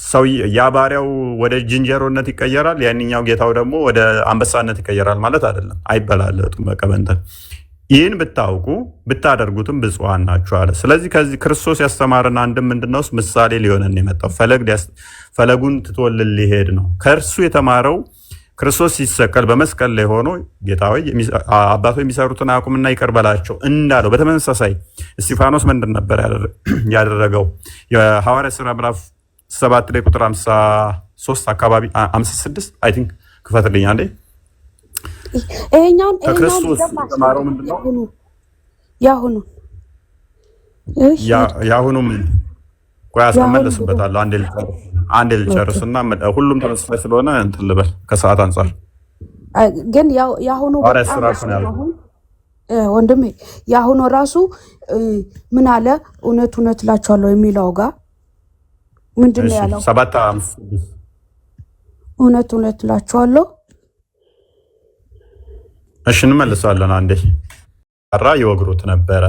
ሰው ያ ባሪያው ወደ ዝንጀሮነት ይቀየራል፣ ያንኛው ጌታው ደግሞ ወደ አንበሳነት ይቀየራል ማለት አይደለም። አይበላለጡም። በቀበንተን ይህን ብታውቁ ብታደርጉትም ብፁዓን ናችሁ አለ። ስለዚህ ከዚህ ክርስቶስ ያስተማረን አንድም ምንድነው? ምሳሌ ሊሆነን የመጣው ፈለጉን ትቶልን ሊሄድ ነው። ከእርሱ የተማረው ክርስቶስ ሲሰቀል በመስቀል ላይ ሆኖ ጌታ ሆይ አባቶ የሚሰሩትን አያውቁምና ይቅር በላቸው እንዳለው፣ በተመሳሳይ እስጢፋኖስ ምንድን ነበር ያደረገው? የሐዋርያት ሥራ ምዕራፍ 7 ላይ ቁጥር 53 አካባቢ 56 አይ ቲንክ ክፈትልኝ አንዴ። ከክርስቶስ የተማረው ምንድነው? ያሁኑ ምን ቆይ አስመለስበታለሁ አንዴ ልታረፍ አንዴ ልጨርስና ሁሉም ተመሳሳይ ስለሆነ እንትን ልበል ከሰዓት አንፃር ግን ያሁኑ ወንድሜ ያሁኑ ራሱ ምን አለ እውነት እላችኋለሁ የሚለው ጋር ምንድነው ያለው? 7:5 እውነት እላችኋለሁ። እሺ እንመልሳለን። አንዴ አራ ይወግሩት ነበረ።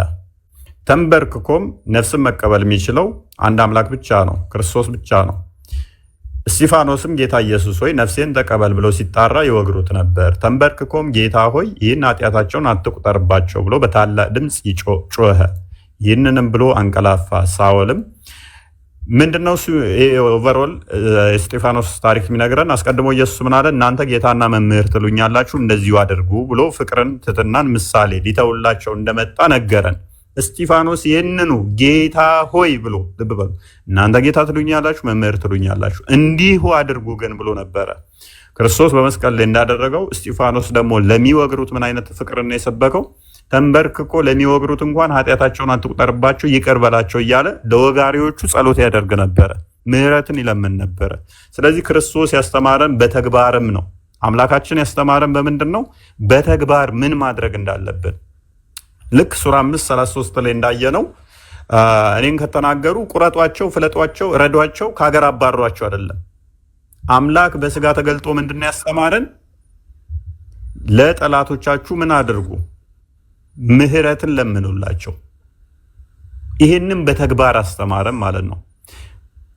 ተንበርክኮም ነፍስን መቀበል የሚችለው አንድ አምላክ ብቻ ነው፣ ክርስቶስ ብቻ ነው። እስጢፋኖስም ጌታ ኢየሱስ ሆይ ነፍሴን ተቀበል ብሎ ሲጣራ ይወግሩት ነበር። ተንበርክኮም ጌታ ሆይ ይህን ኃጢአታቸውን አትቁጠርባቸው ብሎ በታላቅ ድምፅ ጮኸ። ይህንንም ብሎ አንቀላፋ። ሳኦልም ምንድነው ኦቨርኦል እስጢፋኖስ ታሪክ የሚነግረን? አስቀድሞ ኢየሱስ ምን አለ? እናንተ ጌታና መምህር ትሉኛላችሁ፣ እንደዚሁ አድርጉ ብሎ ፍቅርን፣ ትሕትናን ምሳሌ ሊተውላቸው እንደመጣ ነገረን። እስጢፋኖስ ይህንኑ ጌታ ሆይ ብሎ ልብ በሉ፣ እናንተ ጌታ ትሉኛላችሁ፣ መምህር ትሉኛላችሁ፣ እንዲሁ አድርጉ ግን ብሎ ነበረ። ክርስቶስ በመስቀል ላይ እንዳደረገው እስጢፋኖስ ደግሞ ለሚወግሩት ምን አይነት ፍቅርን ነው የሰበከው? ተንበርክኮ ለሚወግሩት እንኳን ኃጢአታቸውን አትቁጠርባቸው ይቅር በላቸው እያለ ለወጋሪዎቹ ጸሎት ያደርግ ነበረ፣ ምህረትን ይለምን ነበረ። ስለዚህ ክርስቶስ ያስተማረን በተግባርም ነው። አምላካችን ያስተማረን በምንድን ነው? በተግባር ምን ማድረግ እንዳለብን። ልክ ሱራ 5:33 ላይ እንዳየነው እኔን ከተናገሩ ቁረጧቸው፣ ፍለጧቸው፣ ረዷቸው፣ ከሀገር አባሯቸው አይደለም። አምላክ በስጋ ተገልጦ ምንድነው ያስተማረን? ለጠላቶቻችሁ ምን አድርጉ? ምህረትን ለምኑላቸው። ይህንን በተግባር አስተማረን ማለት ነው።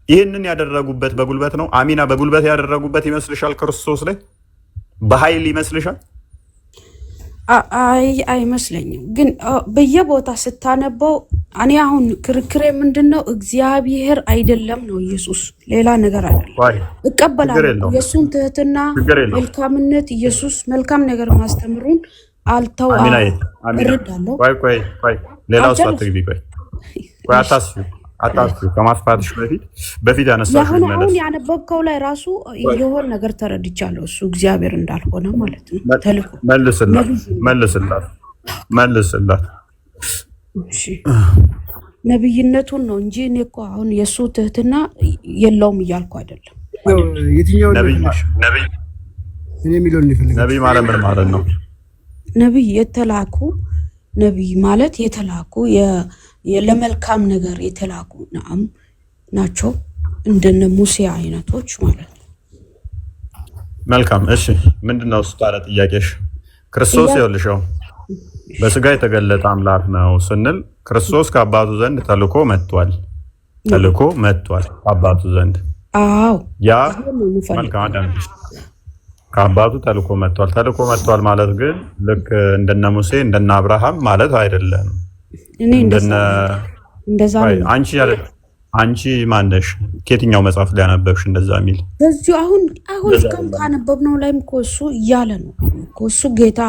ይህንን ያደረጉበት በጉልበት ነው። አሚና በጉልበት ያደረጉበት ይመስልሻል? ክርስቶስ ላይ በኃይል ይመስልሻል? አይመስለኝም። ግን በየቦታ ስታነበው እኔ አሁን ክርክሬ ምንድነው? እግዚአብሔር አይደለም ነው ኢየሱስ፣ ሌላ ነገር አይደለም። እቀበላለሁ የእሱን ትህትና፣ መልካምነት። ኢየሱስ መልካም ነገር ማስተምሩን አልተው እረዳለሁ። ቆይ ሌላው ሳትግቢ ቆይ አታስቢ ከማስፋትሽ በፊት ያነሳሽ አሁን ያነበብከው ላይ ራሱ የሆነ ነገር ተረድቻለሁ። እሱ እግዚአብሔር እንዳልሆነ ማለት ነው። ተልኮ መልስላት። እሺ ነብይነቱን ነው እንጂ እኔ እኮ አሁን የእሱ ትህትና የለውም እያልኩ አይደለም። የትኛው ነብይ እኔ የሚለውን ይፈልጋል። ነብይ ማለት ምን ማለት ነው? ነብይ የተላኩ ነብይ ማለት የተላኩ ለመልካም ነገር የተላኩ ናቸው። እንደነ ሙሴ አይነቶች ማለት ነው። መልካም። እሺ ምንድነው ታዲያ ጥያቄሽ? ክርስቶስ ይኸውልሽው በስጋ የተገለጠ አምላክ ነው ስንል ክርስቶስ ከአባቱ ዘንድ ተልኮ መጥቷል ከአባቱ ዘንድ። አዎ ያ መልካም አዳምጪ። ከአባቱ ተልኮ መጥቷል ማለት ግን ልክ እንደነ ሙሴ እንደነ አብርሃም ማለት አይደለም። እኔ እንደዛ አንቺ ማነሽ? ከየትኛው መጽሐፍ ላይ ያነበብሽ እንደዛ የሚል? በዚሁ አሁን ካነበብነው ላይም እኮ እሱ እያለ ነው እኮ እሱ ጌታ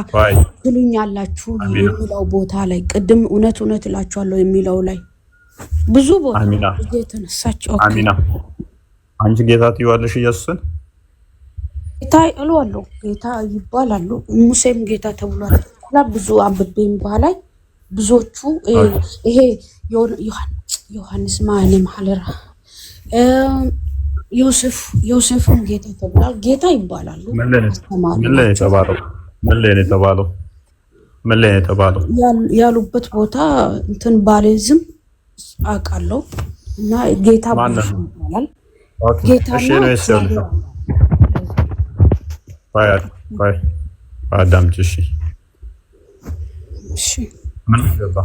ትሉኛላችሁ የሚለው ቦታ ላይ ቅድም እውነት እላችኋለሁ የሚለው ላይ ብዙ ቦታ የተነሳች። አሚና አንቺ ጌታ ትይዋለሽ ኢየሱስን? ጌታ እለዋለሁ፣ ጌታ ይባላሉ። ሙሴም ጌታ ተብሏል። ብዙ አንብቤም ባህላይ ብዙዎቹ ይሄ ዮሐንስ ማንም ሐለራ ዮሴፍም ጌታ ተብሏል። ጌታ ይባላሉ። ምን ላይ የተባለው ያሉበት ቦታ እንትን ባሌዝም አውቃለሁ። እና ጌታ ይባላል። ጌታና አዳምጪ። እሺ ምን ገባ?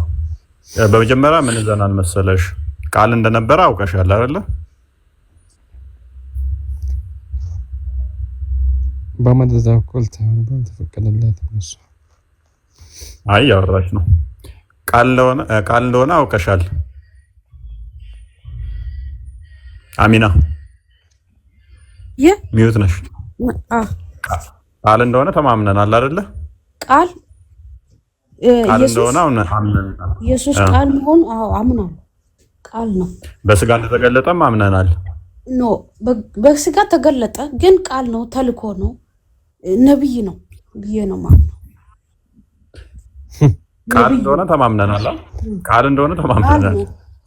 በመጀመሪያ ምን ዘናን መሰለሽ ቃል እንደነበረ አውቀሻል አይደለ? በመደዛ ኮልታ ተፈቀደለት ነው። አይ ያወራሽ ነው። ቃል እንደሆነ አውቀሻል። አሚና ሚዩት ነሽ። ቃል እንደሆነ ተማምነናል አይደለ? ቃል እንደሆነ አምነናል። ኢየሱስ ቃል መሆን አምናለሁ። ቃል ነው። በስጋ እንደተገለጠም አምነናል። ኖ በስጋ ተገለጠ፣ ግን ቃል ነው፣ ተልኮ ነው፣ ነብይ ነው ብዬ ነው ማምነው። ቃል እንደሆነ ተማምነናል።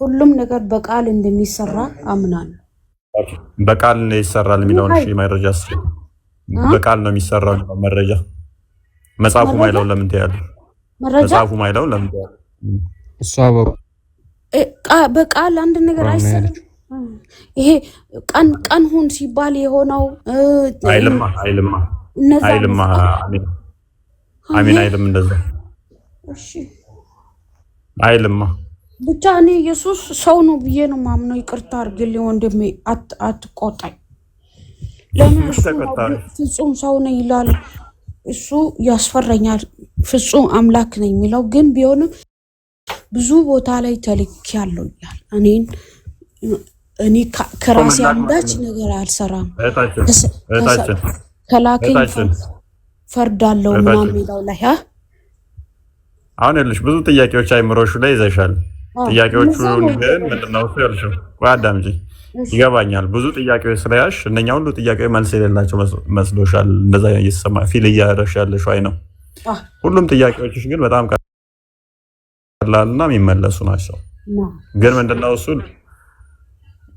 ሁሉም ነገር በቃል እንደሚሰራ አምናለሁ። በቃል ይሰራል የሚለውን እሺ መረጃ በቃል ነው የሚሰራው መረጃ መጽሐፉ ማይለው ለምን ትያለሽ? መጽሐፉ ማይለው ለምን ትያለሽ? እሷ በቃል አንድ ነገር አይሰራም። ይሄ ቀን ሁን ሲባል የሆነው አይልማ አሚን አይልም እንደዛ እሺ አይልማ ብቻ እኔ ኢየሱስ ሰው ነው ብዬ ነው ማምነው። ይቅርታ አድርግልኝ ወንድሜ አትቆጣኝ። ለምን ፍጹም ሰው ነው ይላል እሱ ያስፈራኛል። ፍጹም አምላክ ነኝ የሚለው ግን ቢሆንም ብዙ ቦታ ላይ ተልኬያለሁ ይላል። እኔ ከራሴ አንዳች ነገር አልሰራም ከላከኝ ፈርዳለሁ ምናምን የሚለው ላይ አሁን ያለሽ ብዙ ጥያቄዎች አይምሮሽ ላይ ይዘሻል። ጥያቄዎቹ ግን ምንድነው ያልሽው? አዳምጪ ይገባኛል። ብዙ ጥያቄዎች ስለያሽ እነኛ ሁሉ ጥያቄዎች መልስ የሌላቸው መስሎሻል። እንደዛ ይሰማ ፊል እያደረግሽ ያለሽው አይ ነው። ሁሉም ጥያቄዎችሽ ግን በጣም ቀላልና የሚመለሱ ናቸው። ግን ምንድነው እሱ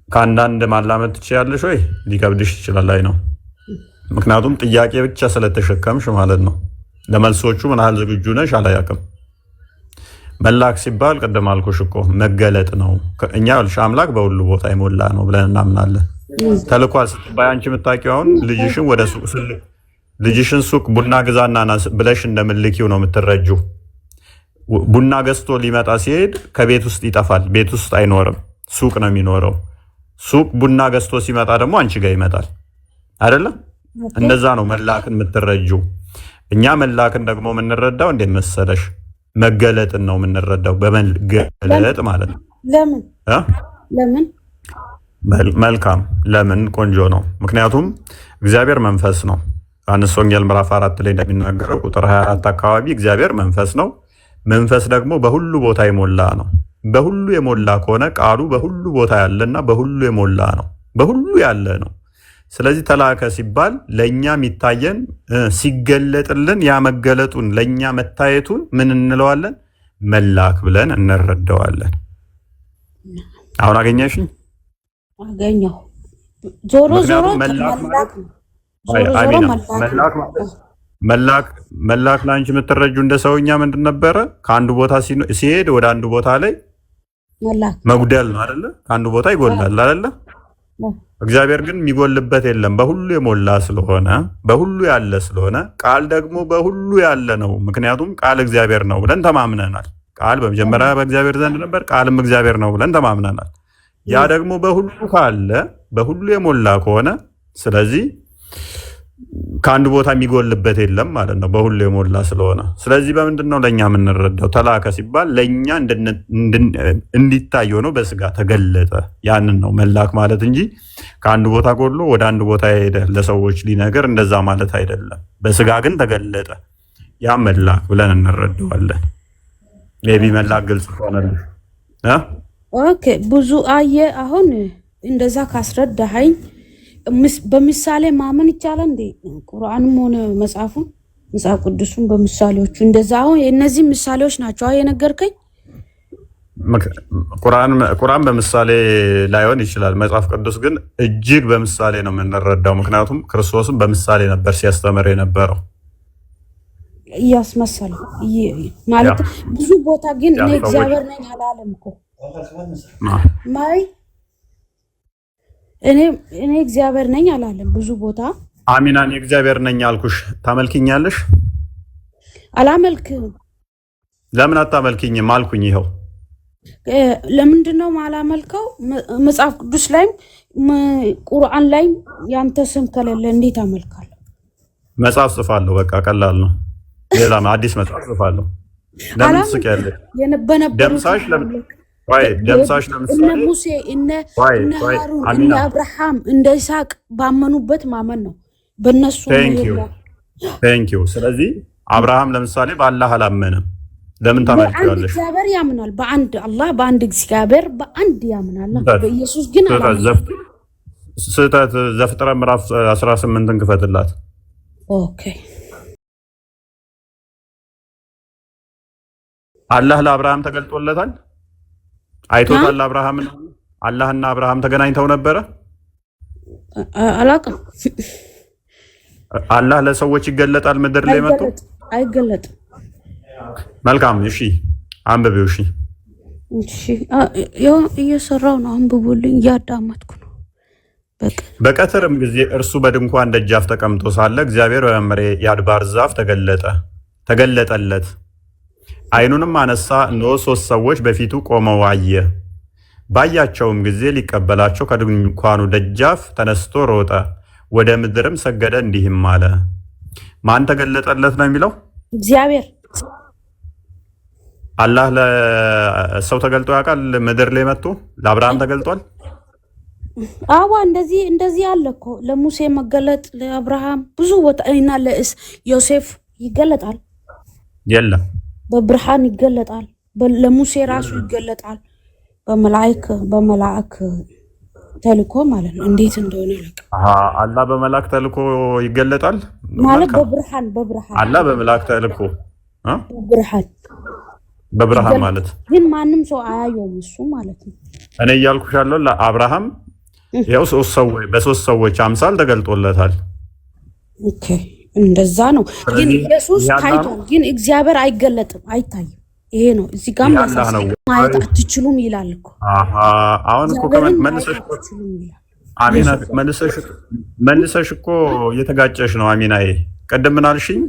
ከአንዳንድ ማላመጥ ትችያለሽ ወይ ሊከብድሽ ይችላል። አይ ነው ምክንያቱም ጥያቄ ብቻ ስለተሸከምሽ ማለት ነው። ለመልሶቹ ምን ያህል ዝግጁ ነሽ አላያቅም። መላክ ሲባል ቅድም አልኩሽ እኮ መገለጥ ነው። እኛ ልሽ አምላክ በሁሉ ቦታ የሞላ ነው ብለን እናምናለን። ተልኳል ስትባይ አንቺ የምታውቂው አሁን ልጅሽን ሱቅ ቡና ግዛና ብለሽ እንደምልኪው ነው የምትረጂው። ቡና ገዝቶ ሊመጣ ሲሄድ ከቤት ውስጥ ይጠፋል። ቤት ውስጥ አይኖርም፣ ሱቅ ነው የሚኖረው። ሱቅ ቡና ገዝቶ ሲመጣ ደግሞ አንቺ ጋር ይመጣል አይደለም? እንደዛ ነው መላክን የምትረጂው። እኛ መላክን ደግሞ የምንረዳው እንዴት መሰለሽ? መገለጥን ነው የምንረዳው፣ በመገለጥ ማለት ነው። ለምን መልካም ለምን ቆንጆ ነው። ምክንያቱም እግዚአብሔር መንፈስ ነው። ዮሐንስ ወንጌል ምዕራፍ 4 ላይ እንደሚናገረው ቁጥር 24 አካባቢ እግዚአብሔር መንፈስ ነው። መንፈስ ደግሞ በሁሉ ቦታ የሞላ ነው። በሁሉ የሞላ ከሆነ ቃሉ በሁሉ ቦታ ያለና በሁሉ የሞላ ነው፣ በሁሉ ያለ ነው። ስለዚህ ተላከ ሲባል ለኛ የሚታየን ሲገለጥልን ያ መገለጡን ለኛ መታየቱን ምን እንለዋለን? መላክ ብለን እንረዳዋለን። አሁን አገኘሽኝ? አገኘሁ። ዞሮ ዞሮ መላክ ላንቺ የምትረጁ እንደ ሰውኛ ምንድን ነበረ? ከአንዱ ቦታ ሲሄድ ወደ አንዱ ቦታ ላይ መጉደል ነው አይደለ? ከአንዱ ቦታ ይጎላል አይደለ? እግዚአብሔር ግን የሚጎልበት የለም። በሁሉ የሞላ ስለሆነ በሁሉ ያለ ስለሆነ ቃል ደግሞ በሁሉ ያለ ነው። ምክንያቱም ቃል እግዚአብሔር ነው ብለን ተማምነናል። ቃል በመጀመሪያ በእግዚአብሔር ዘንድ ነበር፣ ቃልም እግዚአብሔር ነው ብለን ተማምነናል። ያ ደግሞ በሁሉ ካለ በሁሉ የሞላ ከሆነ ስለዚህ ከአንዱ ቦታ የሚጎልበት የለም ማለት ነው፣ በሁሉ የሞላ ስለሆነ። ስለዚህ በምንድን ነው ለእኛ የምንረዳው? ተላከ ሲባል ለእኛ እንዲታይ ሆኖ በስጋ ተገለጠ። ያንን ነው መላክ ማለት እንጂ ከአንዱ ቦታ ጎሎ ወደ አንድ ቦታ ሄደ ለሰዎች ሊነገር እንደዛ ማለት አይደለም። በስጋ ግን ተገለጠ። ያ መላክ ብለን እንረዳዋለን። ሜቢ መላክ ግልጽ ሆነልሽ? ኦኬ ብዙ አየ። አሁን እንደዛ ካስረዳኸኝ በምሳሌ ማመን ይቻላል እንዴ? ቁርአንም ሆነ መጽሐፍ ቅዱስን በምሳሌዎቹ እንደዛ። አሁን እነዚህ ምሳሌዎች ናቸው የነገርከኝ። ቁርአን በምሳሌ ላይሆን ይችላል። መጽሐፍ ቅዱስ ግን እጅግ በምሳሌ ነው የምንረዳው። ምክንያቱም ክርስቶስም በምሳሌ ነበር ሲያስተምር የነበረው። እያስመሰለ ማለት ብዙ ቦታ ግን እኔ እግዚአብሔር ነኝ አላለም እኮ ማይ እኔ እግዚአብሔር ነኝ አላለም። ብዙ ቦታ አሚናን የእግዚአብሔር ነኝ አልኩሽ። ታመልኪኛለሽ? አላመልክም። ለምን አታመልኪኝም አልኩኝ። ይኸው ለምንድነው ማላመልከው? መጽሐፍ ቅዱስ ላይም ቁርአን ላይም ያንተ ስም ከሌለ እንዴት አመልካለሁ? መጽሐፍ ጽፋለሁ። በቃ ቀላል ነው። ሌላ አዲስ መጽሐፍ ጽፋለሁ። ለምን ትስቂያለሽ? ደምሳሽ ለምን ደምሳሽ ለምሳሌ እነ ሙሴ እነ ሃሩን እነ አብርሃም እንደ ይስሐቅ ባመኑበት ማመን ነው። በእነሱ ቴንክ ዩ። ስለዚህ አብርሃም ለምሳሌ በአላህ አላመነም። ለምን ታመልኪዋለሽ? እግዚአብሔር ያምናል በአንድ አላህ፣ በአንድ እግዚአብሔር በአንድ ያምናል። በኢየሱስ ግን ስህተት። ዘፍጥረት ምዕራፍ 18ን ክፈትላት። ኦኬ አላህ ለአብርሃም ተገልጦለታል። አይቶታል። አብርሃም አላህና አብርሃም ተገናኝተው ነበረ። አላውቅም። አላህ ለሰዎች ይገለጣል ምድር ላይ መጥቶ አይገለጥም። መልካም እሺ፣ አንብቤው። እሺ እሺ፣ እየሰራው ነው። አንብቡልኝ፣ እያዳመጥኩ ነው። በቀትርም ጊዜ እርሱ በድንኳን ደጃፍ ተቀምጦ ሳለ እግዚአብሔር በመምሬ የአድባር ዛፍ ተገለጠለት። ዓይኑንም አነሳ፣ እነሆ 3 ሰዎች በፊቱ ቆመው አየ። ባያቸውም ጊዜ ሊቀበላቸው ከድንኳኑ ደጃፍ ተነስቶ ሮጠ፣ ወደ ምድርም ሰገደ፣ እንዲህም አለ። ማን ተገለጠለት ነው የሚለው? እግዚአብሔር። አላህ ለሰው ተገልጦ ያውቃል? ምድር ላይ መጥቶ ለአብርሃም ተገልጧል? አዋ እንደዚህ አለ እኮ ለሙሴ መገለጥ፣ ለአብርሃም ብዙ ቦታ እና ለዮሴፍ ይገለጣል። የለም፣ በብርሃን ይገለጣል። ለሙሴ ራሱ ይገለጣል። በመላእክ ተልኮ ማለት ነው። እንዴት እንደሆነ አላህ በመላእክ ተልኮ ይገለጣል ማለት በብርሃን አላህ በመላእክ ተልኮ በብርሃን ማለት ግን ማንም ሰው አያየውም እሱ ማለት ነው። እኔ እያልኩሽ ያለው ለአብርሃም ያው 3 ሰዎች በ3 ሰዎች አምሳል ተገልጦለታል። ኦኬ እንደዛ ነው። ግን ኢየሱስ ታይቷል፣ ግን እግዚአብሔር አይገለጥም፣ አይታይም። ይሄ ነው እዚህ ጋር ማየት አትችሉም ይላል እኮ። አሁን እኮ መልሰሽ እኮ እየተጋጨሽ ነው አሚናዬ። ቅድም ምን አልሽኝ?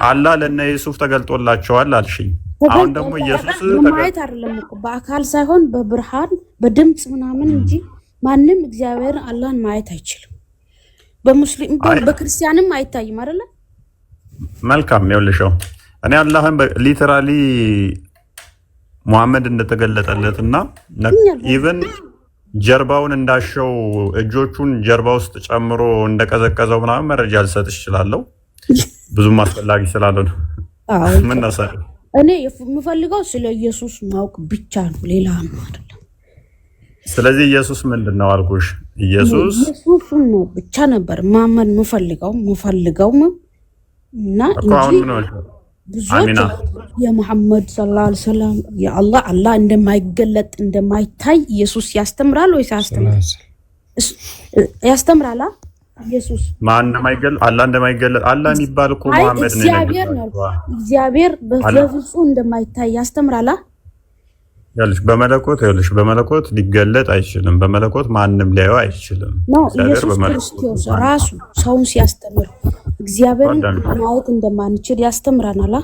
አላህ ለነ ዩሱፍ ተገልጦላቸዋል አልሽኝ። አሁን ደግሞ ኢየሱስ ማየት አይደለም እኮ በአካል ሳይሆን በብርሃን በድምጽ ምናምን እንጂ ማንም እግዚአብሔር አላህን ማየት አይችልም። በሙስሊም በክርስቲያንም አይታይም አይደለ? መልካም ይኸውልሽ፣ እኔ አላህን ሊተራሊ ሙሐመድ እንደተገለጠለትና ኢቭን ጀርባውን እንዳሸው እጆቹን ጀርባ ውስጥ ጨምሮ እንደቀዘቀዘው ምናምን መረጃ ልሰጥሽ እችላለሁ። ብዙም አስፈላጊ ስላልሆነ ምን ነሳል። እኔ የምፈልገው ስለ ኢየሱስ ማወቅ ብቻ ነው፣ ሌላ አይደለም። ስለዚህ ኢየሱስ ምንድነው አልኩሽ? ኢየሱስ ነው ብቻ ነበር ማመን የምፈልገው እና ብዙዎች የሙሐመድ ሰለላሁ ዐለይሂ ወሰለም የአላህ እንደማይገለጥ እንደማይታይ ኢየሱስ ያስተምራል ወይስ ያስተምራል? ኢየሱስ ማን እንደማይገለጥ አላህ እንደማይገለጥ አላህ የሚባል እኮ ሙሐመድ ነው። እግዚአብሔር በፍጹም እንደማይታይ ያስተምራል። በመለኮት ሊገለጥ አይችልም። በመለኮት ማንም ሊያየው አይችልም። ኢየሱስ ክርስቶስ ራሱ ሰውን ሲያስተምር እግዚአብሔርን ማየት እንደማንችል ያስተምራናል።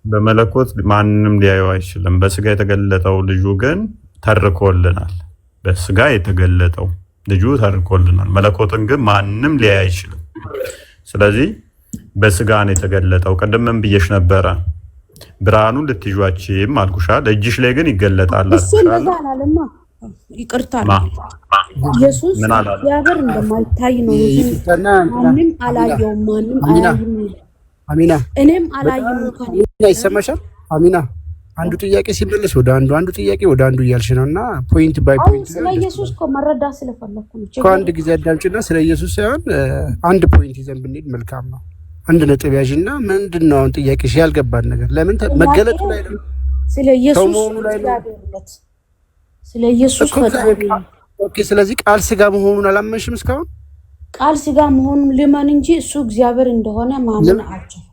በመለኮት ማንም ሊያየው አይችልም። በስጋ የተገለጠው ልጁ ግን ተርኮልናል። በስጋ የተገለጠው ልጁ ተርኮልናል። መለኮትን ግን ማንም ሊያይ አይችልም። ስለዚህ በስጋ ነው የተገለጠው። ቅድምም ብዬሽ ነበረ ብርሃኑን ልትይዟችም አልኩሻል። እጅሽ ላይ ግን ይገለጣል አልኩሻል። ይቅርታ ኢየሱስ እግዚአብሔር እንደማይታይ ነው። ማንም አላየውም፣ ማንም አያይም። አሚና እኔም አላየም እንኳን ይሰማሻል? አሚና አንዱ ጥያቄ ሲመለስ ወደ አንዱ ጥያቄ ወደ አንዱ እያልሽ ነውና ፖይንት ባይ ፖይንት ስለ ኢየሱስ እኮ መረዳት ስለፈለኩ ነው። ከአንድ ጊዜ አዳምጪና ስለ ኢየሱስ ሳይሆን አንድ ፖይንት ይዘን ብንሄድ መልካም ነው። አንድ ነጥብ ያዥና ምንድነው አሁን ጥያቄሽ? ያልገባን ነገር ለምን መገለጡ ላይ ነው? ስለ ኢየሱስ ስለ ኢየሱስ ኦኬ። ስለዚህ ቃል ስጋ መሆኑን አላመንሽም እስካሁን? ቃል ስጋ መሆኑን ልመን እንጂ እሱ እግዚአብሔር እንደሆነ ማመን አልቻልኩም።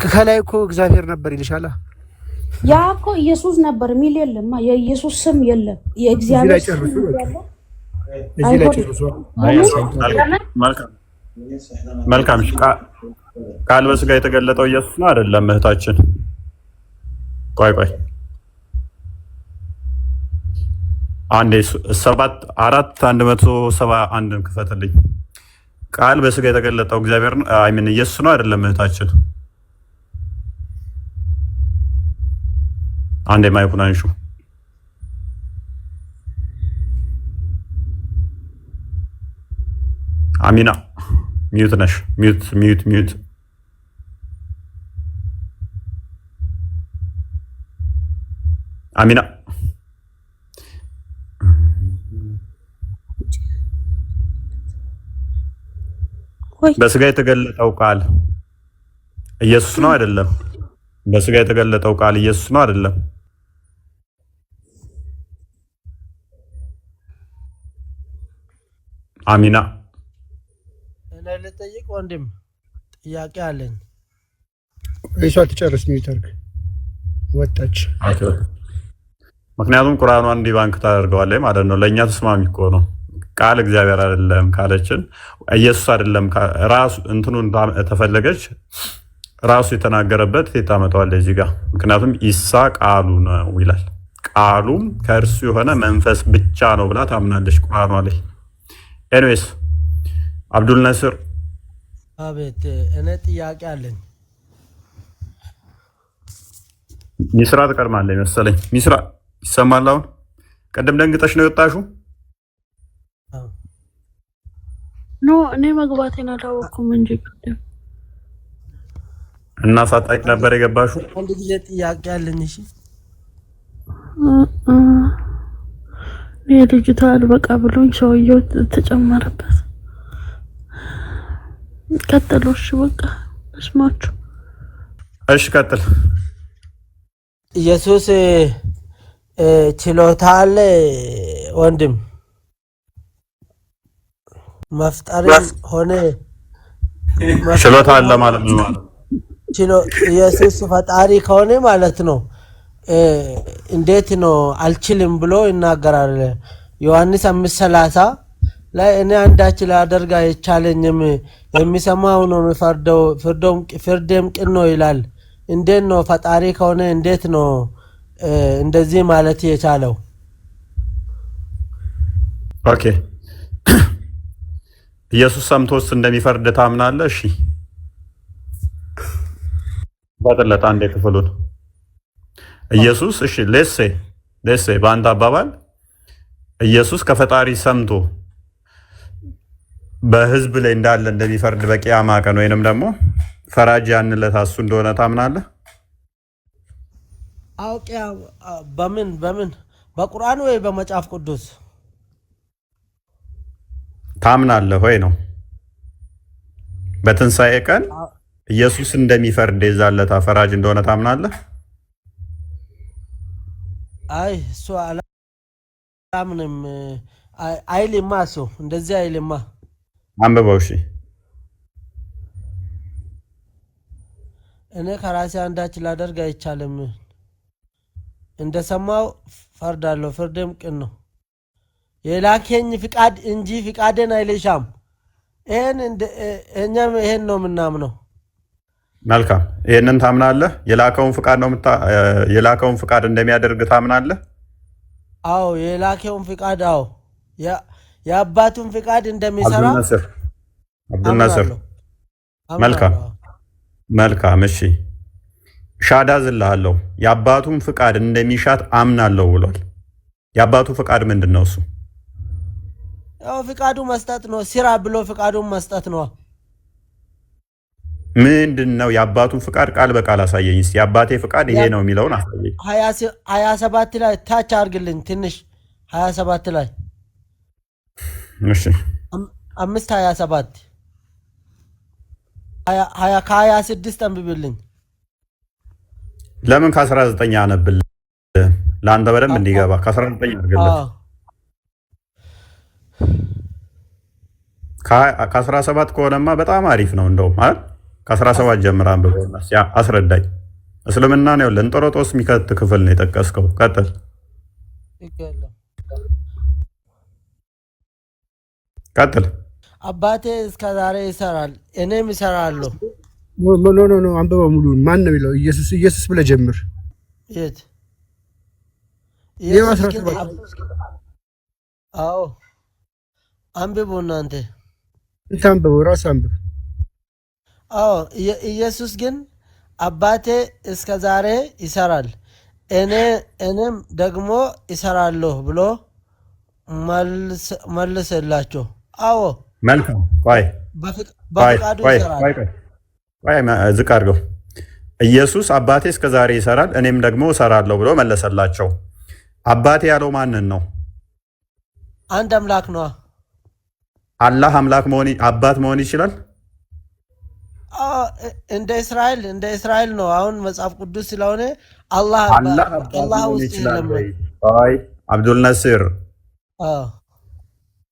ከላይ እኮ እግዚአብሔር ነበር ይልሻል። ያ እኮ ኢየሱስ ነበር የሚል የለም። የኢየሱስ ስም የለም። የእግዚአብሔር ስም ያለው እዚህ ላይ ጨርሶ መልካም ቃል በስጋ የተገለጠው ኢየሱስ ነው አይደለም? እህታችን ቆይ አንዴ 471 ክፈትልኝ። ቃል በስጋ የተገለጠው እግዚአብሔር ነው አይምን ኢየሱስ ነው አይደለም? እህታችን አንዴ ማይኩን አንሹ። አሚና ሚዩት ነሽ። ሚዩት አሚና በስጋ የተገለጠው ቃል ኢየሱስ ነው አይደለም? በስጋ የተገለጠው ቃል ኢየሱስ ነው አይደለም? አሚና እኔ ልጠይቅ ወንድም ጥያቄ አለኝ። እሷ ትጨርስ ነው ይተርክ ወጣች። ምክንያቱም ቁርአኗን እንዲህ ባንክ ታደርገዋለች ማለት ነው። ለእኛ ተስማሚ እኮ ነው። ቃል እግዚአብሔር አይደለም ካለችን ኢየሱስ አይደለም ራሱ እንትኑን ተፈለገች ራሱ የተናገረበት ታመጣዋለች እዚህ ጋር። ምክንያቱም ኢሳ ቃሉ ነው ይላል። ቃሉም ከእርሱ የሆነ መንፈስ ብቻ ነው ብላ ታምናለች ቁርአኗ ላይ። ኤኒዌይስ አብዱል ነስር አቤት፣ እኔ ጥያቄ አለኝ። ሚስራ ትቀድማለች መሰለኝ። ሚስራ ይሰማል? አሁን ቀደም ደንግጠሽ ነው የወጣሽው? ኖ እኔ መግባቴን አላወኩም እንጂ ቀደም እና ሳታውቂ ነበር የገባሽው? አንድ ጊዜ ጥያቄ አለኝ። እሺ ልጅቷ አልበቃ ብሎኝ ሰውየው ተጨመረበት። ቀጥሉ። እሺ በቃ እስማችሁ። እሺ ቀጥል። ኢየሱስ ችሎታ አለ ወንድም? መፍጠር ሆነ ችሎታ አለ ማለት ነው። ኢየሱስ ፈጣሪ ከሆነ ማለት ነው እንዴት ነው አልችልም ብሎ ይናገራል? ዮሐንስ 5:30 ላይ እኔ አንዳች ላደርግ አይቻለኝም፣ የሚሰማው ነው የሚፈርደው፣ ፍርዴም ቅን ነው ይላል። እንዴት ነው ፈጣሪ ከሆነ እንዴት ነው እንደዚህ ማለት የቻለው? ኦኬ ኢየሱስ ሰምቶስ እንደሚፈርድ ታምናለህ? እሺ ባጠለጣ አንዴ ክፍሉን ኢየሱስ እሺ ሌሴ በአንድ አባባል ኢየሱስ ከፈጣሪ ሰምቶ በህዝብ ላይ እንዳለ እንደሚፈርድ በቂያማ ቀን ወይንም ደግሞ ፈራጅ ያንለት እሱ እንደሆነ ታምናለህ? አውቄ በምን በቁርአን ወይ በመጽሐፍ ቅዱስ ታምናለህ ወይ ነው? በትንሣኤ ቀን ኢየሱስ እንደሚፈርድ የዛለታ ፈራጅ እንደሆነ ታምናለህ? አይ እሱ አላምንም። አይልማ እሱ እንደዚህ አይልማ። አንብበው። እሺ እኔ ከራሴ አንዳች ላደርግ አይቻልም፣ እንደሰማው ፈርዳለሁ፣ ፍርዴም ቅን ነው። የላከኝ ፍቃድ እንጂ ፍቃዴን አይልሻም። እኛም ይሄን ነው የምናምነው። መልካም፣ ይሄንን ታምናለህ? የላከውን ፍቃድ እንደሚያደርግ ታምናለህ? አዎ የላከውን ፍቃድ፣ አዎ የአባቱን ፍቃድ እንደሚሰራ አብዱል ነስር። መልካም እሺ፣ ሻዳ ዝልሃለሁ። የአባቱን ፍቃድ እንደሚሻት አምናለሁ ብሏል። የአባቱ ፍቃድ ምንድን ነው? እሱ ያው ፍቃዱ መስጠት ነው። ስራ ብሎ ፍቃዱን መስጠት ነው። ምንድን ነው የአባቱን ፍቃድ? ቃል በቃል አሳየኝ እስኪ። የአባቴ ፍቃድ ይሄ ነው የሚለውን አሳየኝ። 27 ላይ ታች አድርግልኝ ትንሽ። 27 ላይ እሺ 5:27 ከ26 አንብብልኝ። ለምን ከ19 አነብል? ለአንተ በደንብ እንዲገባ ከ19 አድርግለት። ከ17 ከሆነማ በጣም አሪፍ ነው። እንደውም አይደል ከ17 ጀምር አንብበውና አስረዳኝ። እስልምና ነው ለእንጦሮጦስ የሚከት ክፍል ነው የጠቀስከው። ቀጥል። ቀጥል። አባቴ እስከ ዛሬ ይሰራል እኔም ይሰራለሁ። ኖ አንብበው ሙሉን። ማን ነው የሚለው? ኢየሱስ ብለህ ጀምር። የት? አዎ አንብቡ እናንተ አንብበው፣ ራስህ አንብብ። አዎ ኢየሱስ ግን አባቴ እስከ ዛሬ ይሰራል እኔም ደግሞ ይሰራለሁ ብሎ መልስላቸው። አዎ መልካም። በፍቃዱ ይሰራል። ዝቅ አድርገው። ኢየሱስ አባቴ እስከ ዛሬ ይሰራል እኔም ደግሞ እሰራለሁ ብሎ መለሰላቸው። አባቴ ያለው ማንን ነው? አንድ አምላክ ነው። አላህ አምላክ አባት መሆን ይችላል? እንደ እስራኤል ነው። አሁን መጽሐፍ ቅዱስ ስለሆነ አላህ ውስጥ ይችላል ወይ? አብዱል ነስር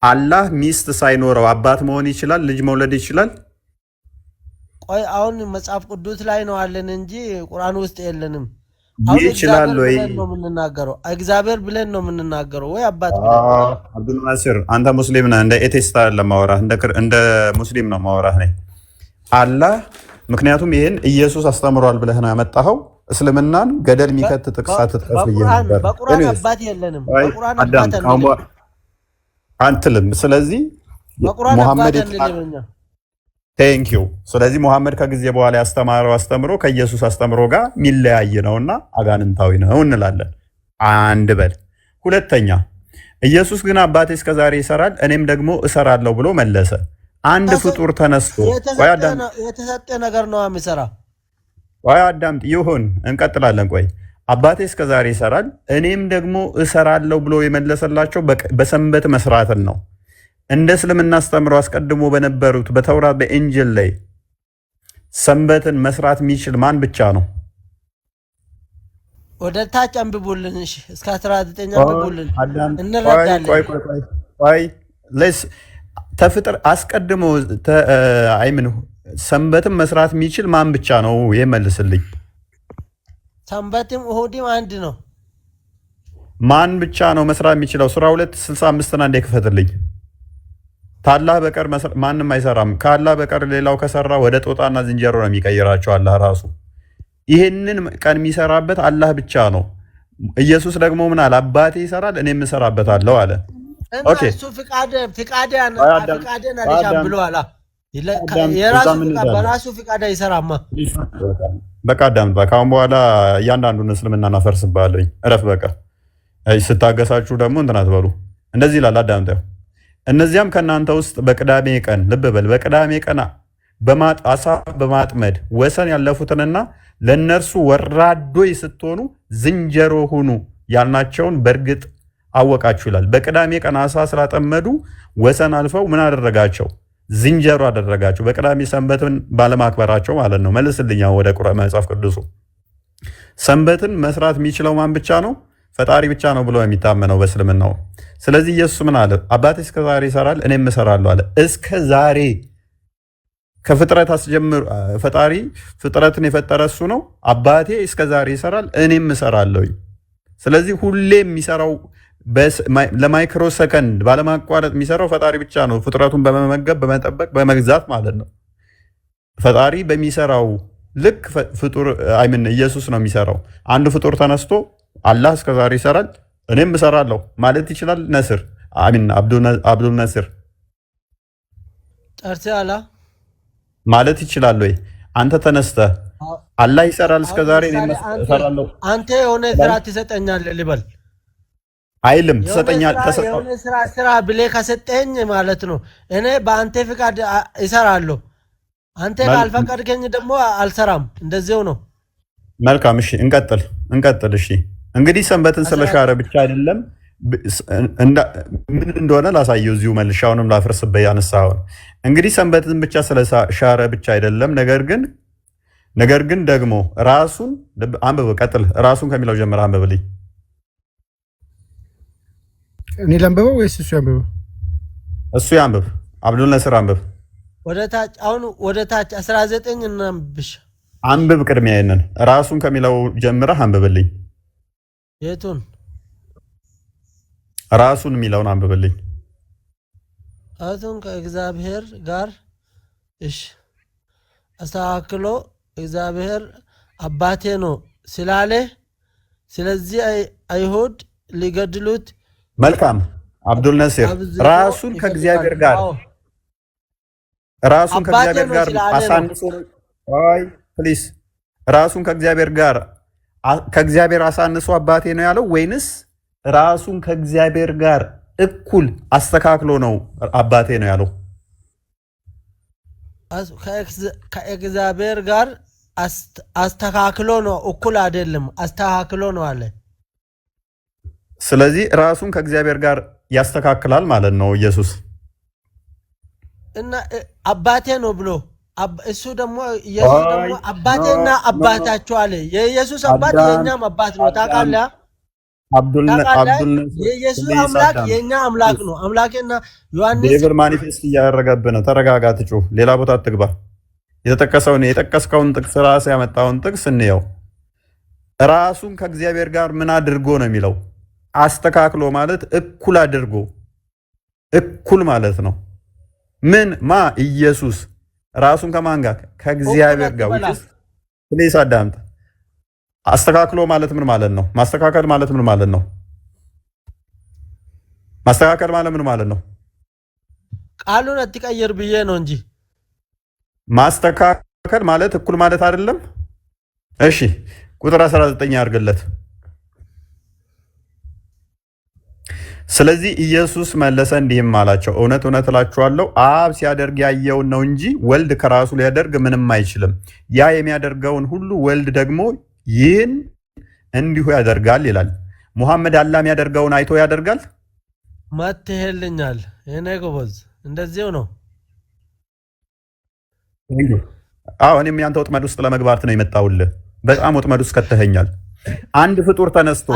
አላህ ሚስት ሳይኖረው አባት መሆን ይችላል? ልጅ መውለድ ይችላል? ቆይ አሁን መጽሐፍ ቅዱስ ላይ ነው አለን እንጂ ቁርአን ውስጥ የለንም። ይችላል ወይ? እግዚአብሔር ብለን ነው የምንናገረው ወይ አባት ብለን? አብዱል ናስር አንተ ሙስሊም ነህ። እንደ ኤቴስታ ለማወራህ እንደ ሙስሊም ነው ማወራህ ነኝ። አላህ ምክንያቱም ይሄን ኢየሱስ አስተምሯል ብለህ ነው ያመጣኸው። እስልምናን ገደል የሚከት ጥቅሳት ተጥቀስ ብዬ ነበር። በቁርአን አባት የለንም። በቁርአን አባት አንትልም። ስለዚህ ሙሐመድ ቴንክ ዩ። ስለዚህ ሙሐመድ ከጊዜ በኋላ ያስተማረው አስተምሮ ከኢየሱስ አስተምሮ ጋር የሚለያይ ነውና አጋንንታዊ ነው እንላለን። አንድ በል። ሁለተኛ ኢየሱስ ግን አባቴ እስከዛሬ ይሰራል እኔም ደግሞ እሰራለሁ ብሎ መለሰ። አንድ ፍጡር ተነስቶ የተሰጠ ነገር ነው የሚሰራ። ቆይ አዳምጥ። ይሁን እንቀጥላለን። ቆይ አባቴ እስከዛሬ ይሰራል እኔም ደግሞ እሰራለሁ ብሎ የመለሰላቸው በሰንበት መስራትን ነው። እንደ እስልምና አስተምሮ አስቀድሞ በነበሩት በተውራት በኢንጅል ላይ ሰንበትን መስራት የሚችል ማን ብቻ ነው? ወደ ታች አንብቡልን። እሺ እስከ 19 አንብቡልን እንረዳለን። ቆይ ተፍጥር አስቀድሞ አይምን ሰንበትን መስራት የሚችል ማን ብቻ ነው? ይመልስልኝ። ሰንበትም እሁድም አንድ ነው። ማን ብቻ ነው መስራት የሚችለው? ሱራ 2:65 እና እንደከፈተልኝ ታላህ በቀር ማንም አይሰራም። ካላህ በቀር ሌላው ከሰራ ወደ ጦጣና ዝንጀሮ ነው የሚቀይራቸው አላህ ራሱ። ይሄንን ቀን የሚሰራበት አላህ ብቻ ነው። ኢየሱስ ደግሞ ምን አለ? አባቴ ይሰራል እኔም እሰራበታለሁ አለ። ኦኬ እሱ ፍቃደን አልሻም ብሎ አላ የራሱ ፍቃድ በራሱ ፍቃድ አይሰራማ። በቃ አዳምጥ። ካሁን በኋላ እያንዳንዱን እስልምና እናፈርስብሃለሁ። እረፍ በቃ። ስታገሳችሁ ደግሞ እንትን አትበሉ። እንደዚህ ይላል አዳምጠው። እነዚያም ከእናንተ ውስጥ በቅዳሜ ቀን ልብ በል፣ በቅዳሜ ቀን አሳ በማጥመድ ወሰን ያለፉትንና ለእነርሱ ወራዶች ስትሆኑ ዝንጀሮ ሁኑ ያልናቸውን በእርግጥ አወቃችሁ ይላል። በቅዳሜ ቀን አሳ ስላጠመዱ ወሰን አልፈው ምን አደረጋቸው? ዝንጀሮ አደረጋቸው። በቅዳሜ ሰንበትን ባለማክበራቸው ማለት ነው። መልስልኛ ወደ ቁርአን መጽሐፍ ቅዱሱ። ሰንበትን መስራት የሚችለው ማን ብቻ ነው? ፈጣሪ ብቻ ነው ብሎ የሚታመነው በእስልምናው። ስለዚህ ኢየሱስ ምን አለ? አባቴ እስከ ዛሬ ይሰራል እኔም እሰራለሁ አለ። እስከ ዛሬ ከፍጥረት አስጀምር ፈጣሪ ፍጥረትን የፈጠረ እሱ ነው። አባቴ እስከ ዛሬ ይሰራል እኔም እሰራለሁ። ስለዚህ ሁሌ የሚሰራው ለማይክሮ ሰከንድ ባለማቋረጥ የሚሰራው ፈጣሪ ብቻ ነው። ፍጥረቱን በመመገብ በመጠበቅ በመግዛት ማለት ነው። ፈጣሪ በሚሰራው ልክ ፍጡር አይምን ኢየሱስ ነው የሚሰራው። አንድ ፍጡር ተነስቶ አላህ እስከዛሬ ይሰራል እኔም እሰራለሁ ማለት ይችላል? ነስር አሚን አብዱል ነስር ጠርተላ ማለት ይችላል ወይ? አንተ ተነስተህ አላህ ይሰራል እስከዛሬ እኔም እሰራለሁ አንተ የሆነ ስራ ትሰጠኛለህ ልበል አይልም። ትሰጠኛል የሆነ ስራ ብለህ ከሰጠኝ ማለት ነው እኔ በአንተ ፍቃድ እሰራለሁ። አንተ ካልፈቀድከኝ ደግሞ አልሰራም። እንደዚያው ነው። መልካም እሺ፣ እንቀጥል። እሺ እንግዲህ ሰንበትን ስለሻረ ብቻ አይደለም ምን እንደሆነ ላሳየው እዚሁ መልሻውንም ላፍርስበት ያነሳውን። እንግዲህ ሰንበትን ብቻ ስለሻረ ብቻ አይደለም፣ ነገር ግን ደግሞ ራሱን አንብብ። ቀጥል። ራሱን ከሚለው ጀምር አንብብልኝ። እኔ ላንብበው ወይስ እሱ ያንብበው? እሱ ያንብብ። አብዱል ነስር አንብብ። ወደ ታች 19 እናንብሽ። አንብብ። ቅድሚያ ይሄንን ራሱን ከሚለው ጀምረህ አንብብልኝ። የቱን? ራሱን የሚለውን አንብብልኝ። ራሱን ከእግዚአብሔር ጋር እሺ አስተካክሎ እግዚአብሔር አባቴ ነው ስላለ ስለዚህ አይሁድ ሊገድሉት። መልካም አብዱል ነስር ራሱን ከእግዚአብሔር ጋር አሳንሶ ፕሊስ ራሱን ከእግዚአብሔር አሳንሶ አባቴ ነው ያለው ወይንስ ራሱን ከእግዚአብሔር ጋር እኩል አስተካክሎ ነው አባቴ ነው ያለው? ከእግዚአብሔር ጋር አስተካክሎ ነው፣ እኩል አይደለም፣ አስተካክሎ ነው አለ። ስለዚህ ራሱን ከእግዚአብሔር ጋር ያስተካክላል ማለት ነው ኢየሱስ እና አባቴ ነው ብሎ እሱ ደግሞ ኢየሱስ ደግሞ አባቴና አባታቸው አለ። የኢየሱስ አባት የኛም አባት ነው ታውቃለህ። የኢየሱስ አምላክ የኛ አምላክ ነው። አምላኬና ዮሐንስ ዴቪድ ማኒፌስት እያደረገብህ ነው። ተረጋጋ፣ ትጩህ። ሌላ ቦታ አትግባ። የጠቀስከውን ጥቅስ ራስ ያመጣውን ጥቅስ እንየው። ራሱን ከእግዚአብሔር ጋር ምን አድርጎ ነው የሚለው? አስተካክሎ ማለት እኩል አድርጎ፣ እኩል ማለት ነው። ምን ኢየሱስ ራሱን ከማን ጋር? ከእግዚአብሔር ጋር። ፕሊስ አዳምጥ። አስተካክሎ ማለት ምን ማለት ነው? ማስተካከል ማለት ምን ማለት ነው? ማስተካከል ማለት ምን ማለት ነው? ቃሉን አትቀይር ብዬ ነው እንጂ ማስተካከል ማለት እኩል ማለት አይደለም። እሺ ቁጥር 19 ያርግለት። ስለዚህ ኢየሱስ መለሰ እንዲህም አላቸው፣ እውነት እውነት እላችኋለሁ አብ ሲያደርግ ያየውን ነው እንጂ ወልድ ከራሱ ሊያደርግ ምንም አይችልም። ያ የሚያደርገውን ሁሉ ወልድ ደግሞ ይህን እንዲሁ ያደርጋል ይላል። ሙሐመድ አላህ የሚያደርገውን አይቶ ያደርጋል። ማትሄልኛል እኔ ጎበዝ እንደዚሁ ነው። እኔም ያንተ ወጥመድ ውስጥ ለመግባት ነው የመጣሁልህ። በጣም ወጥመድ ውስጥ ከተኸኛል። አንድ ፍጡር ተነስቶ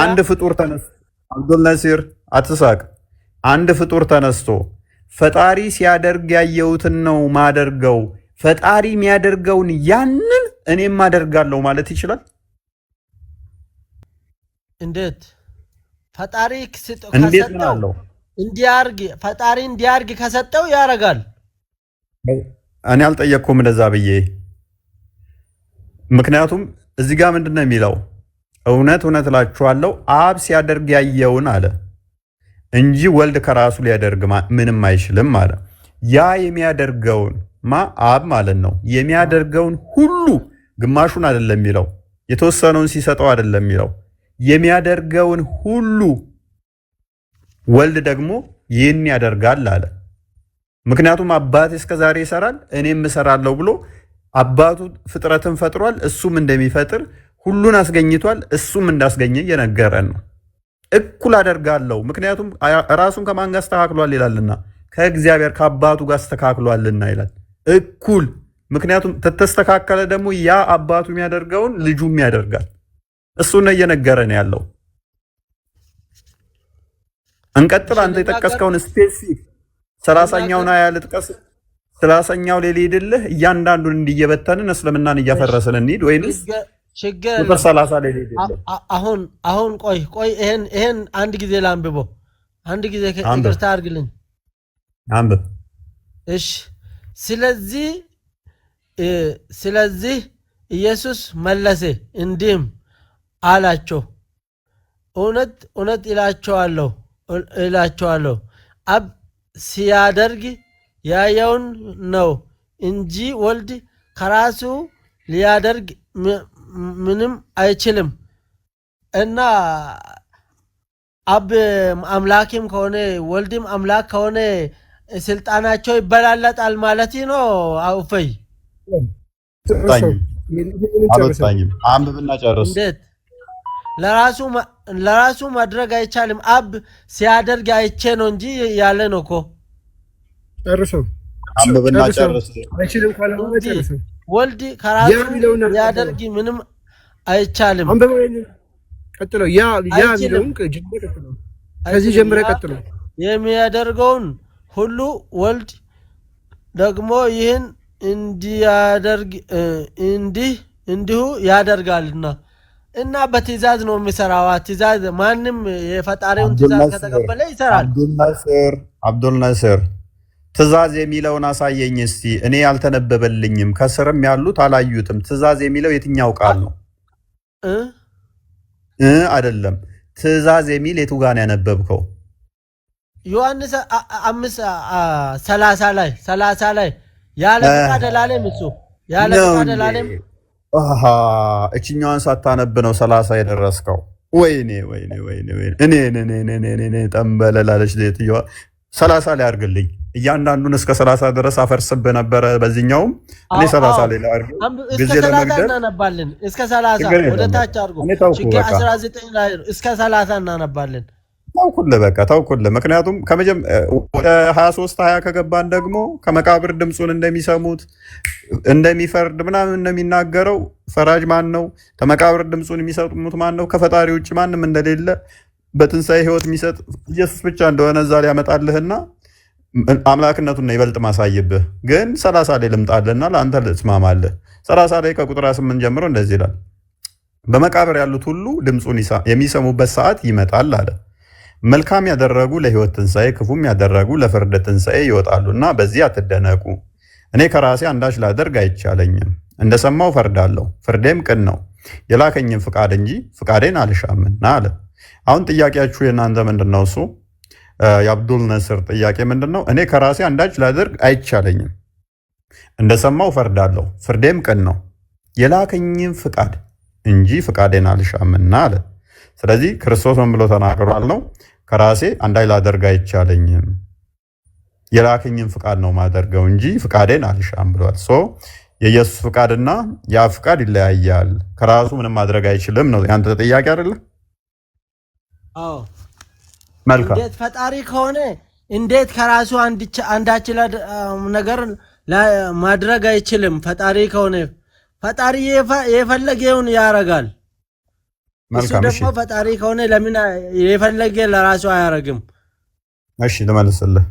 አንድ ፍጡር ተነስቶ አብዱል ነሲር አትሳቅ። አንድ ፍጡር ተነስቶ ፈጣሪ ሲያደርግ ያየሁትን ነው ማደርገው፣ ፈጣሪ የሚያደርገውን ያንን እኔም አደርጋለሁ ማለት ይችላል? እንዴት? ፈጣሪ ከሰጠው እንዲያርግ ፈጣሪ እንዲያርግ ከሰጠው ያረጋል። እኔ አልጠየቅኩም እንደዛ ብዬ። ምክንያቱም እዚህ ጋር ምንድነው የሚለው? እውነት እውነት እላችኋለሁ አብ ሲያደርግ ያየውን አለ እንጂ ወልድ ከራሱ ሊያደርግ ምንም አይችልም አለ። ያ የሚያደርገውን አብ ማለት ነው። የሚያደርገውን ሁሉ ግማሹን አይደለም የሚለው፣ የተወሰነውን ሲሰጠው አይደለም የሚለው፣ የሚያደርገውን ሁሉ ወልድ ደግሞ ይህን ያደርጋል አለ። ምክንያቱም አባቴ እስከዛሬ ይሰራል እኔም እሰራለሁ ብሎ አባቱ ፍጥረትን ፈጥሯል፣ እሱም እንደሚፈጥር ሁሉን አስገኝቷል፣ እሱም እንዳስገኘ እየነገረን ነው። እኩል አደርጋለሁ ምክንያቱም ራሱን ከማን ጋር አስተካክሏል ይላልና? ከእግዚአብሔር ከአባቱ ጋር አስተካክሏልና ይላል። እኩል ምክንያቱም ተተስተካከለ ደግሞ ያ አባቱ የሚያደርገውን ልጁም ያደርጋል። እሱ ነው እየነገረን ያለው። እንቀጥል። አንተ የጠቀስከውን ስፔሲፊክ 30ኛውን አያ ልጥቀስ። 30ኛው ላይ ሊሄድልህ እያንዳንዱን እንዲየበተንን እስልምናን እያፈረስን እንሂድ ወይንስ ቁጥር 30 ላይ ሊሄድልህ? አሁን ቆይ ይሄን አንድ ጊዜ ላንብቦ። አንድ ጊዜ ይቅርታ አድርግልኝ። አንብብ። እሺ። ስለዚህ ኢየሱስ መለሰ እንዲህም አላቸው፣ እውነት እውነት እላቸዋለሁ አብ ሲያደርግ ያየውን ነው እንጂ ወልድ ከራሱ ሊያደርግ ምንም አይችልም። እና አብ አምላክም ከሆነ ወልድም አምላክ ከሆነ ስልጣናቸው ይበላለጣል ማለት ነው። አውፈይ አልወጣኝም። አንብብና ጨርስ። እንዴት ለራሱ ማድረግ አይቻልም? አብ ሲያደርግ አይቼ ነው እንጂ ያለ ነው እኮ። ጨርሰው። አንብብና ጨርስ። አይችልም ካለሆነ ጨርሰው። ወልድ ከራሱ ሊያደርግ ምንም አይቻልም። ቀጥለው ያ የሚለውን ከዚህ ጀምረ ቀጥለው። የሚያደርገውን ሁሉ ወልድ ደግሞ ይህን እንዲያደርግ እንዲሁ ያደርጋልና እና በትእዛዝ ነው የሚሰራው። ትእዛዝ ማንም የፈጣሪውን ትእዛዝ ከተቀበለ ይሰራል። አብዱል ነስር ትእዛዝ የሚለውን አሳየኝ እስቲ። እኔ ያልተነበበልኝም ከስርም ያሉት አላዩትም። ትእዛዝ የሚለው የትኛው ቃል ነው? አይደለም ትእዛዝ የሚል የቱ ጋር ነው ያነበብከው? ዮሐንስ 5:30 ላይ ያለ ፈቃድ አላለም። እሱ ያለ ፈቃድ አላለም። እችኛዋን ሳታነብ ነው 30 የደረስከው። ወይኔ እኔ ጠንበለላለች ዜትየዋ። 30 ላይ አድርግልኝ። እያንዳንዱን እስከ 30 ድረስ አፈርስብህ ነበረ። በዚህኛውም እኔ 30 ላይ አድርግ። ጊዜ ለመግደል እናነባለን። እስከ 30 ወደ ታች አድርጎ ችግር 19 ላይ እስከ 30 እናነባለን። ታውኩልህ በቃ ታውኩልህ። ምክንያቱም ወደ 23 20 ከገባን ደግሞ ከመቃብር ድምፁን እንደሚሰሙት እንደሚፈርድ ምናምን እንደሚናገረው ፈራጅ ማን ነው? ከመቃብር ድምፁን የሚሰሙት ማን ነው? ከፈጣሪ ውጭ ማንም እንደሌለ በትንሣኤ ህይወት የሚሰጥ ኢየሱስ ብቻ እንደሆነ እዛ ሊያመጣልህና አምላክነቱን ይበልጥ ማሳይብህ። ግን 30 ላይ ልምጣልህና ለአንተ ልስማማለህ። 30 ላይ ከቁጥር 8 ጀምሮ እንደዚህ ይላል፣ በመቃብር ያሉት ሁሉ ድምፁን የሚሰሙበት ሰዓት ይመጣል አለ። መልካም ያደረጉ ለህይወት ትንሣኤ፣ ክፉም ያደረጉ ለፍርድ ትንሣኤ ይወጣሉና በዚህ አትደነቁ። እኔ ከራሴ አንዳች ላደርግ አይቻለኝም፣ እንደሰማው ፈርዳለሁ፣ ፍርዴም ቅን ነው፣ የላከኝም ፍቃድ እንጂ ፍቃዴን አልሻምና አለ። አሁን ጥያቄያችሁ የእናንተ ምንድን ነው? እሱ የአብዱል ነስር ጥያቄ ምንድን ነው? እኔ ከራሴ አንዳች ላደርግ አይቻለኝም፣ እንደሰማው ፈርዳለሁ፣ ፍርዴም ቅን ነው፣ የላከኝም ፍቃድ እንጂ ፍቃዴን አልሻምና አለ። ስለዚህ ክርስቶስ ምን ብሎ ተናግሯል ነው? ከራሴ አንዳች ላደርግ አይቻለኝም፣ የላከኝም ፍቃድ ነው ማደርገው እንጂ ፍቃዴን አልሻም ብሏል። የኢየሱስ ፍቃድና ያ ፍቃድ ይለያያል። ከራሱ ምንም ማድረግ አይችልም ነው ያንተ ጥያቄ አይደለ? አዎ። መልካም። እንዴት ፈጣሪ ከሆነ እንዴት ከራሱ አንዳች ነገር ማድረግ አይችልም? ፈጣሪ ከሆነ ፈጣሪ የፈለገውን ያረጋል። እሱ ደግሞ ፈጣሪ ከሆነ ለምን የፈለገ ለራሱ አያረግም? እሺ ልመልስልህ።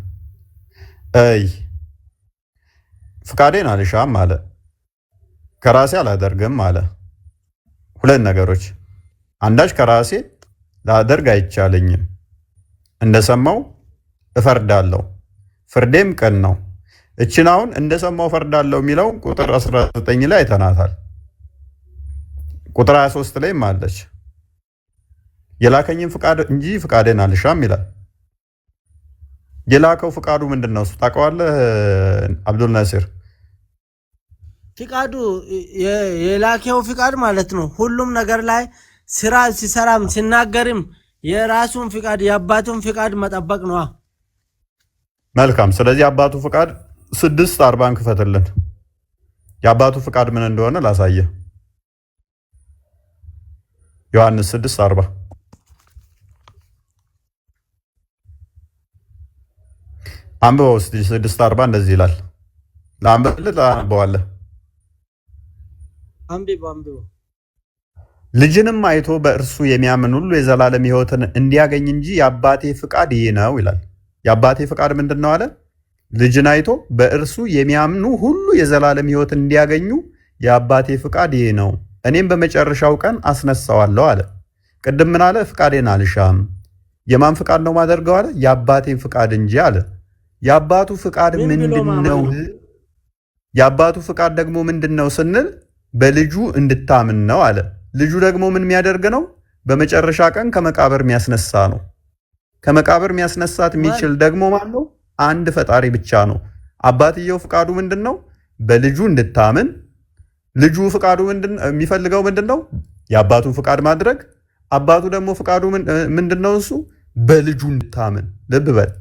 ፍቃዴን አልሻም አለ፣ ከራሴ አላደርግም አለ። ሁለት ነገሮች፣ አንዳች ከራሴ ላደርግ አይቻለኝም፣ እንደሰማው እፈርዳለሁ፣ ፍርዴም ቅን ነው። እችን አሁን እንደሰማው ፈርዳለሁ የሚለው ቁጥር 19 ላይ አይተናታል። ቁጥር 23 ላይም አለች። የላከኝም ፍቃድ እንጂ ፍቃዴን አልሻም ይላል። የላከው ፍቃዱ ምንድን ነው? ታውቀዋለህ አብዱል ናስር? ፍቃዱ የላከው ፍቃድ ማለት ነው ሁሉም ነገር ላይ ስራ ሲሰራም ሲናገርም የራሱን ፍቃድ የአባቱን ፍቃድ መጠበቅ ነው። መልካም። ስለዚህ አባቱ ፍቃድ 6:40 ክፈትልን። የአባቱ ፍቃድ ምን እንደሆነ ላሳየ። ዮሐንስ 6:40 አንብበው። 6:40 እንደዚህ ይላል። ለአንብብልህ አንብበዋለህ። አንብበው። ልጅንም አይቶ በእርሱ የሚያምን ሁሉ የዘላለም ሕይወትን እንዲያገኝ እንጂ የአባቴ ፍቃድ ይህ ነው ይላል። የአባቴ ፍቃድ ምንድን ነው አለ? ልጅን አይቶ በእርሱ የሚያምኑ ሁሉ የዘላለም ሕይወትን እንዲያገኙ የአባቴ ፍቃድ ይህ ነው፣ እኔም በመጨረሻው ቀን አስነሳዋለሁ አለ። ቅድም ምን አለ? ፍቃዴን አልሻም። የማን ፍቃድ ነው ማደርገው አለ? የአባቴን ፍቃድ እንጂ አለ። የአባቱ ፍቃድ ምንድን ነው? የአባቱ ፍቃድ ደግሞ ምንድን ነው ስንል በልጁ እንድታምን ነው አለ። ልጁ ደግሞ ምን የሚያደርግ ነው? በመጨረሻ ቀን ከመቃብር የሚያስነሳ ነው። ከመቃብር የሚያስነሳት የሚችል ደግሞ ማን ነው? አንድ ፈጣሪ ብቻ ነው። አባትየው ፍቃዱ ምንድን ነው? በልጁ እንድታምን። ልጁ ፍቃዱ የሚፈልገው ምንድን ነው? የአባቱን ፍቃድ ማድረግ። አባቱ ደግሞ ፍቃዱ ምንድን ነው? እሱ በልጁ እንድታምን። ልብ በል።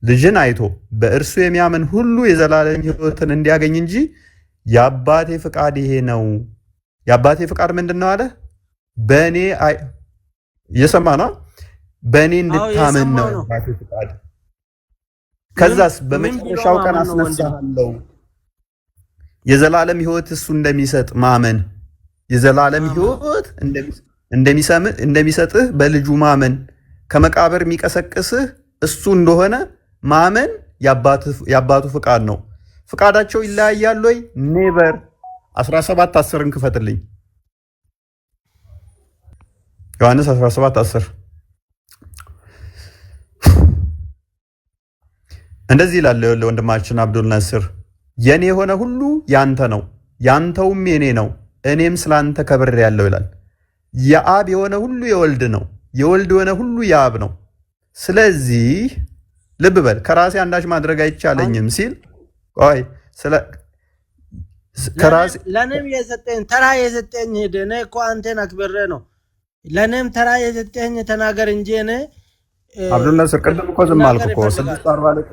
ልጅን አይቶ በእርሱ የሚያምን ሁሉ የዘላለም ሕይወትን እንዲያገኝ እንጂ የአባቴ ፍቃድ ይሄ ነው። የአባቴ ፍቃድ ምንድን ነው አለ? በእኔ እየሰማ ነው። በእኔ እንድታምን ነው የአባቴ ፍቃድ። ከዛስ በመጨረሻው ቀን አስነሳለሁ። የዘላለም ሕይወት እሱ እንደሚሰጥ ማመን። የዘላለም ሕይወት እንደሚሰጥህ በልጁ ማመን። ከመቃብር የሚቀሰቅስህ እሱ እንደሆነ ማመን የአባቱ ፍቃድ ነው። ፍቃዳቸው ይለያያል ወይ? ኔቨር። 17:10 ክፈትልኝ። ዮሐንስ 17:10 እንደዚህ ይላል። ወንድማችን አብዱል ናስር የኔ የሆነ ሁሉ ያንተ ነው፣ ያንተውም የኔ ነው፣ እኔም ስላንተ ከብሬያለሁ ይላል። የአብ የሆነ ሁሉ የወልድ ነው፣ የወልድ የሆነ ሁሉ የአብ ነው። ስለዚህ ልብ በል፣ ከራሴ አንዳች ማድረግ አይቻለኝም ሲል ቆይ ለኔም የሰጠኝ ተራ የሰጠኝ ሄደ። እኔ እኮ አንተን አክብሬ ነው። ለኔም ተራ የሰጠኝ ተናገር እንጂ እኔ አብዱል ናስር ቅድም እኮ ዝም አልክ እኮ 6:40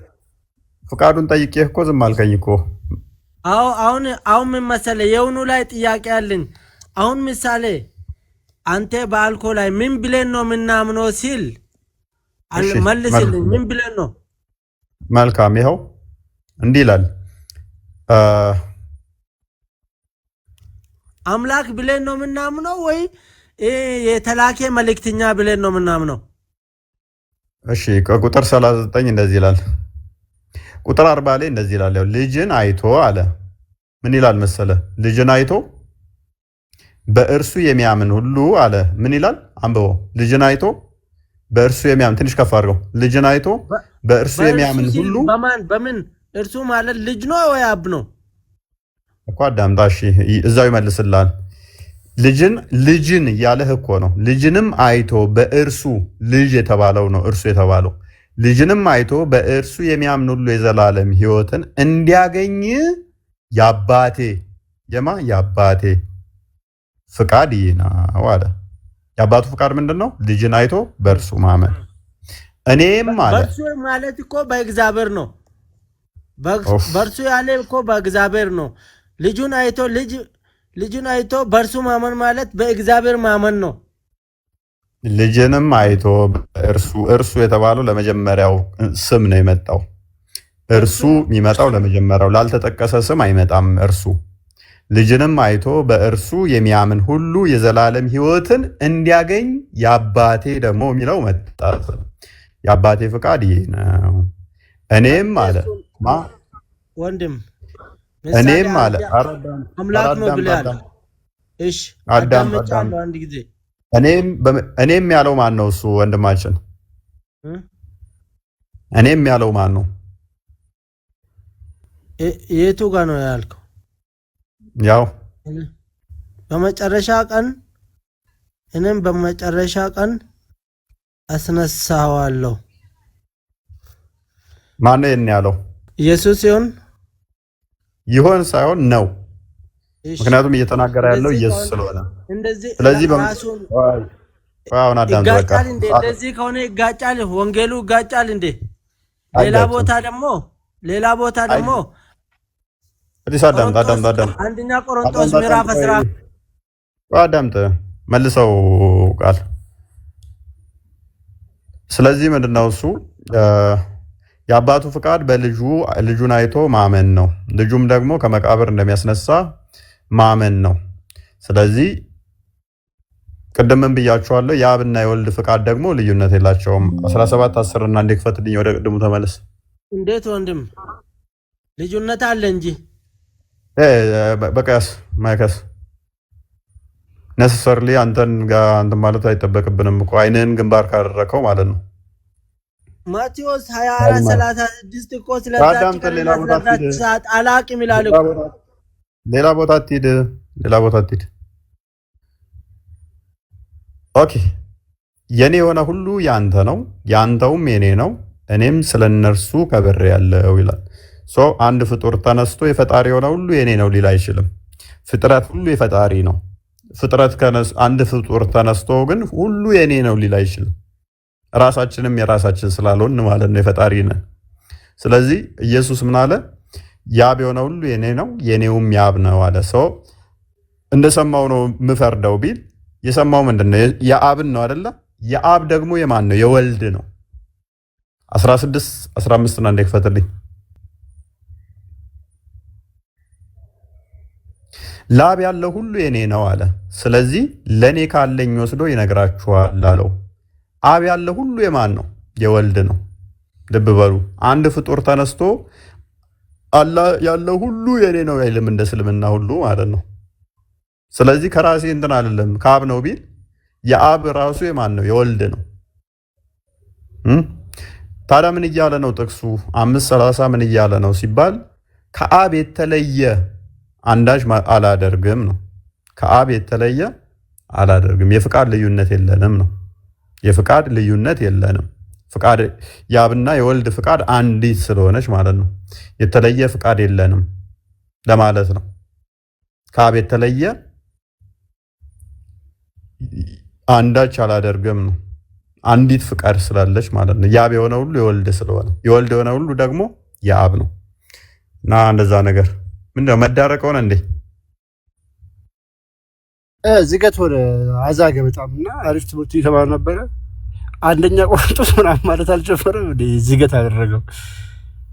ፍቃዱን ጠይቄህ እኮ ዝም አልከኝ እኮ። አሁን ምን መሰለህ የውኑ ላይ ጥያቄ አለኝ። አሁን ምሳሌ አንተ በአልኮ ላይ ምን ብለን ነው የምናምነው ሲል መልስልኝ። ምን ብለን ነው? መልካም ይኸው እንዲህ ይላል አምላክ ብለን ነው ምናምነው ወይ የተላከ መልእክተኛ ብለን ነው ምናምነው? እሺ ቁጥር 39 እንደዚህ ይላል። ቁጥር 40 ላይ እንደዚህ ይላል። ልጅን አይቶ አለ ምን ይላል መሰለ? ልጅን አይቶ በእርሱ የሚያምን ሁሉ አለ ምን ይላል? አንብቦ ልጅን አይቶ በእርሱ የሚያምን ትንሽ ከፍ አድርገው። ልጅን አይቶ በእርሱ የሚያምን ሁሉ በምን እርሱ ማለት ልጅ ነው ወይ አብ ነው እኮ? አዳምጣ እሺ፣ እዛው ይመልስልሃል። ልጅን ያለህ እኮ ነው። ልጅንም አይቶ በእርሱ ልጅ የተባለው ነው እርሱ የተባለው። ልጅንም አይቶ በእርሱ የሚያምን ሁሉ የዘላለም ሕይወትን እንዲያገኝ የአባቴ የአባቴ ፍቃድ ይህ ነው አለ። የአባቱ ፍቃድ ምንድን ነው? ልጅን አይቶ በእርሱ ማመን። እኔም አለ በእርሱ ማለት እኮ በእግዚአብሔር ነው። በእርሱ ያለ እኮ በእግዚአብሔር ነው። ልጁን አይቶ በእርሱ ማመን ማለት በእግዚአብሔር ማመን ነው። ልጅንም አይቶ እርሱ የተባለው ለመጀመሪያው ስም ነው የመጣው። እርሱ የሚመጣው ለመጀመሪያው ላልተጠቀሰ ስም አይመጣም። እርሱ ልጅንም አይቶ በእርሱ የሚያምን ሁሉ የዘላለም ሕይወትን እንዲያገኝ የአባቴ ደግሞ የሚለው መጣ። የአባቴ ፍቃድ ይህ ነው። እኔም አለ ወንድም እኔም አለ አምላክ ነው ብለሃል። እሺ አዳምጫለሁ አንድ ጊዜ። እኔም ያለው ማን ነው? እሱ ወንድማችን እኔም ያለው ማን ነው? የቱ ጋር ነው ያልከው? ያው በመጨረሻ ቀን እኔም በመጨረሻ ቀን አስነሳዋለሁ። ማን ነው ይሄን ያለው? ኢየሱስ ይሆን ሳይሆን ነው። ምክንያቱም እየተናገረ ያለው ኢየሱስ ስለሆነ። ስለዚህ አሁን አዳምጥ በቃ። እንደዚህ ከሆነ ይጋጫል፣ ወንጌሉ ይጋጫል እንዴ? ሌላ ቦታ ደግሞ አዳምጥ አንደኛ ቆሮንቶስ ምዕራፍ 10 አዳምጥ መልሰው ቃል። ስለዚህ ምንድነው እሱ የአባቱ ፍቃድ ልጁን አይቶ ማመን ነው። ልጁም ደግሞ ከመቃብር እንደሚያስነሳ ማመን ነው። ስለዚህ ቅድምም ብያችኋለሁ የአብና የወልድ ፍቃድ ደግሞ ልዩነት የላቸውም። 17:10 እና እንዲክፈትልኝ ወደ ቅድሙ ተመለስ። እንዴት ወንድም ልዩነት አለ እንጂ በቀስ ማይከስ ነሰሰርሊ አንተን ማለት አይጠበቅብንም እኮ አይንህን ግንባር ካደረከው ማለት ነው። ማቴዎስ 24:36 እኮ ስለዛች አላቅም ይላል እኮ። ሌላ ቦታ አትሂድ። ኦኬ የኔ የሆነ ሁሉ ያንተ ነው፣ ያንተውም የኔ ነው፣ እኔም ስለነርሱ ከብሬያለሁ ይላል። አንድ ፍጡር ተነስቶ የፈጣሪ የሆነ ሁሉ የኔ ነው ሊል አይችልም። ፍጥረት ሁሉ የፈጣሪ ነው። አንድ ፍጡር ተነስቶ ግን ሁሉ የኔ ነው ሊል አይችልም። ራሳችንም የራሳችን ስላልሆን ማለት ነው የፈጣሪ ነን። ስለዚህ ኢየሱስ ምን አለ? ያብ የሆነ ሁሉ የኔ ነው የኔውም ያብ ነው አለ። እንደሰማው ነው የምፈርደው ቢል የሰማው ምንድነው? የአብን ነው አይደለ? የአብ ደግሞ የማን ነው? የወልድ ነው። 16:15 እና እንደክፈትልኝ። ላብ ያለው ሁሉ የኔ ነው አለ። ስለዚህ ለኔ ካለኝ ወስዶ ይነግራችኋል አለው። አብ ያለው ሁሉ የማን ነው? የወልድ ነው። ልብ በሉ። አንድ ፍጡር ተነስቶ አላህ ያለው ሁሉ የኔ ነው አይልም፣ እንደ እስልምና ሁሉ ማለት ነው። ስለዚህ ከራሴ እንትን አይደለም ከአብ ነው ቢል የአብ ራሱ የማን ነው? የወልድ ነው። ታዲያ ምን እያለ ነው ጥቅሱ? 5:30 ምን እያለ ነው ሲባል ከአብ የተለየ አንዳች አላደርግም ነው። ከአብ የተለየ አላደርግም። የፍቃድ ልዩነት የለንም ነው። የፍቃድ ልዩነት የለንም። ፍቃድ የአብና የወልድ ፍቃድ አንዲት ስለሆነች ማለት ነው። የተለየ ፍቃድ የለንም ለማለት ነው። ከአብ የተለየ አንዳች አላደርግም ነው። አንዲት ፍቃድ ስላለች ማለት ነው። የአብ የሆነ ሁሉ የወልድ ስለሆነ የወልድ የሆነ ሁሉ ደግሞ የአብ ነው እና እንደዛ ነገር ምንድነው መዳረቅ ሆነ እንዴ? ዝገት ሆነ አዛገ በጣም እና አሪፍ ትምህርት እየተማሩ ነበረ። አንደኛ ቆሮንቶስ ምናምን ማለት አልጀመረም እንዴ? ዝገት አደረገው።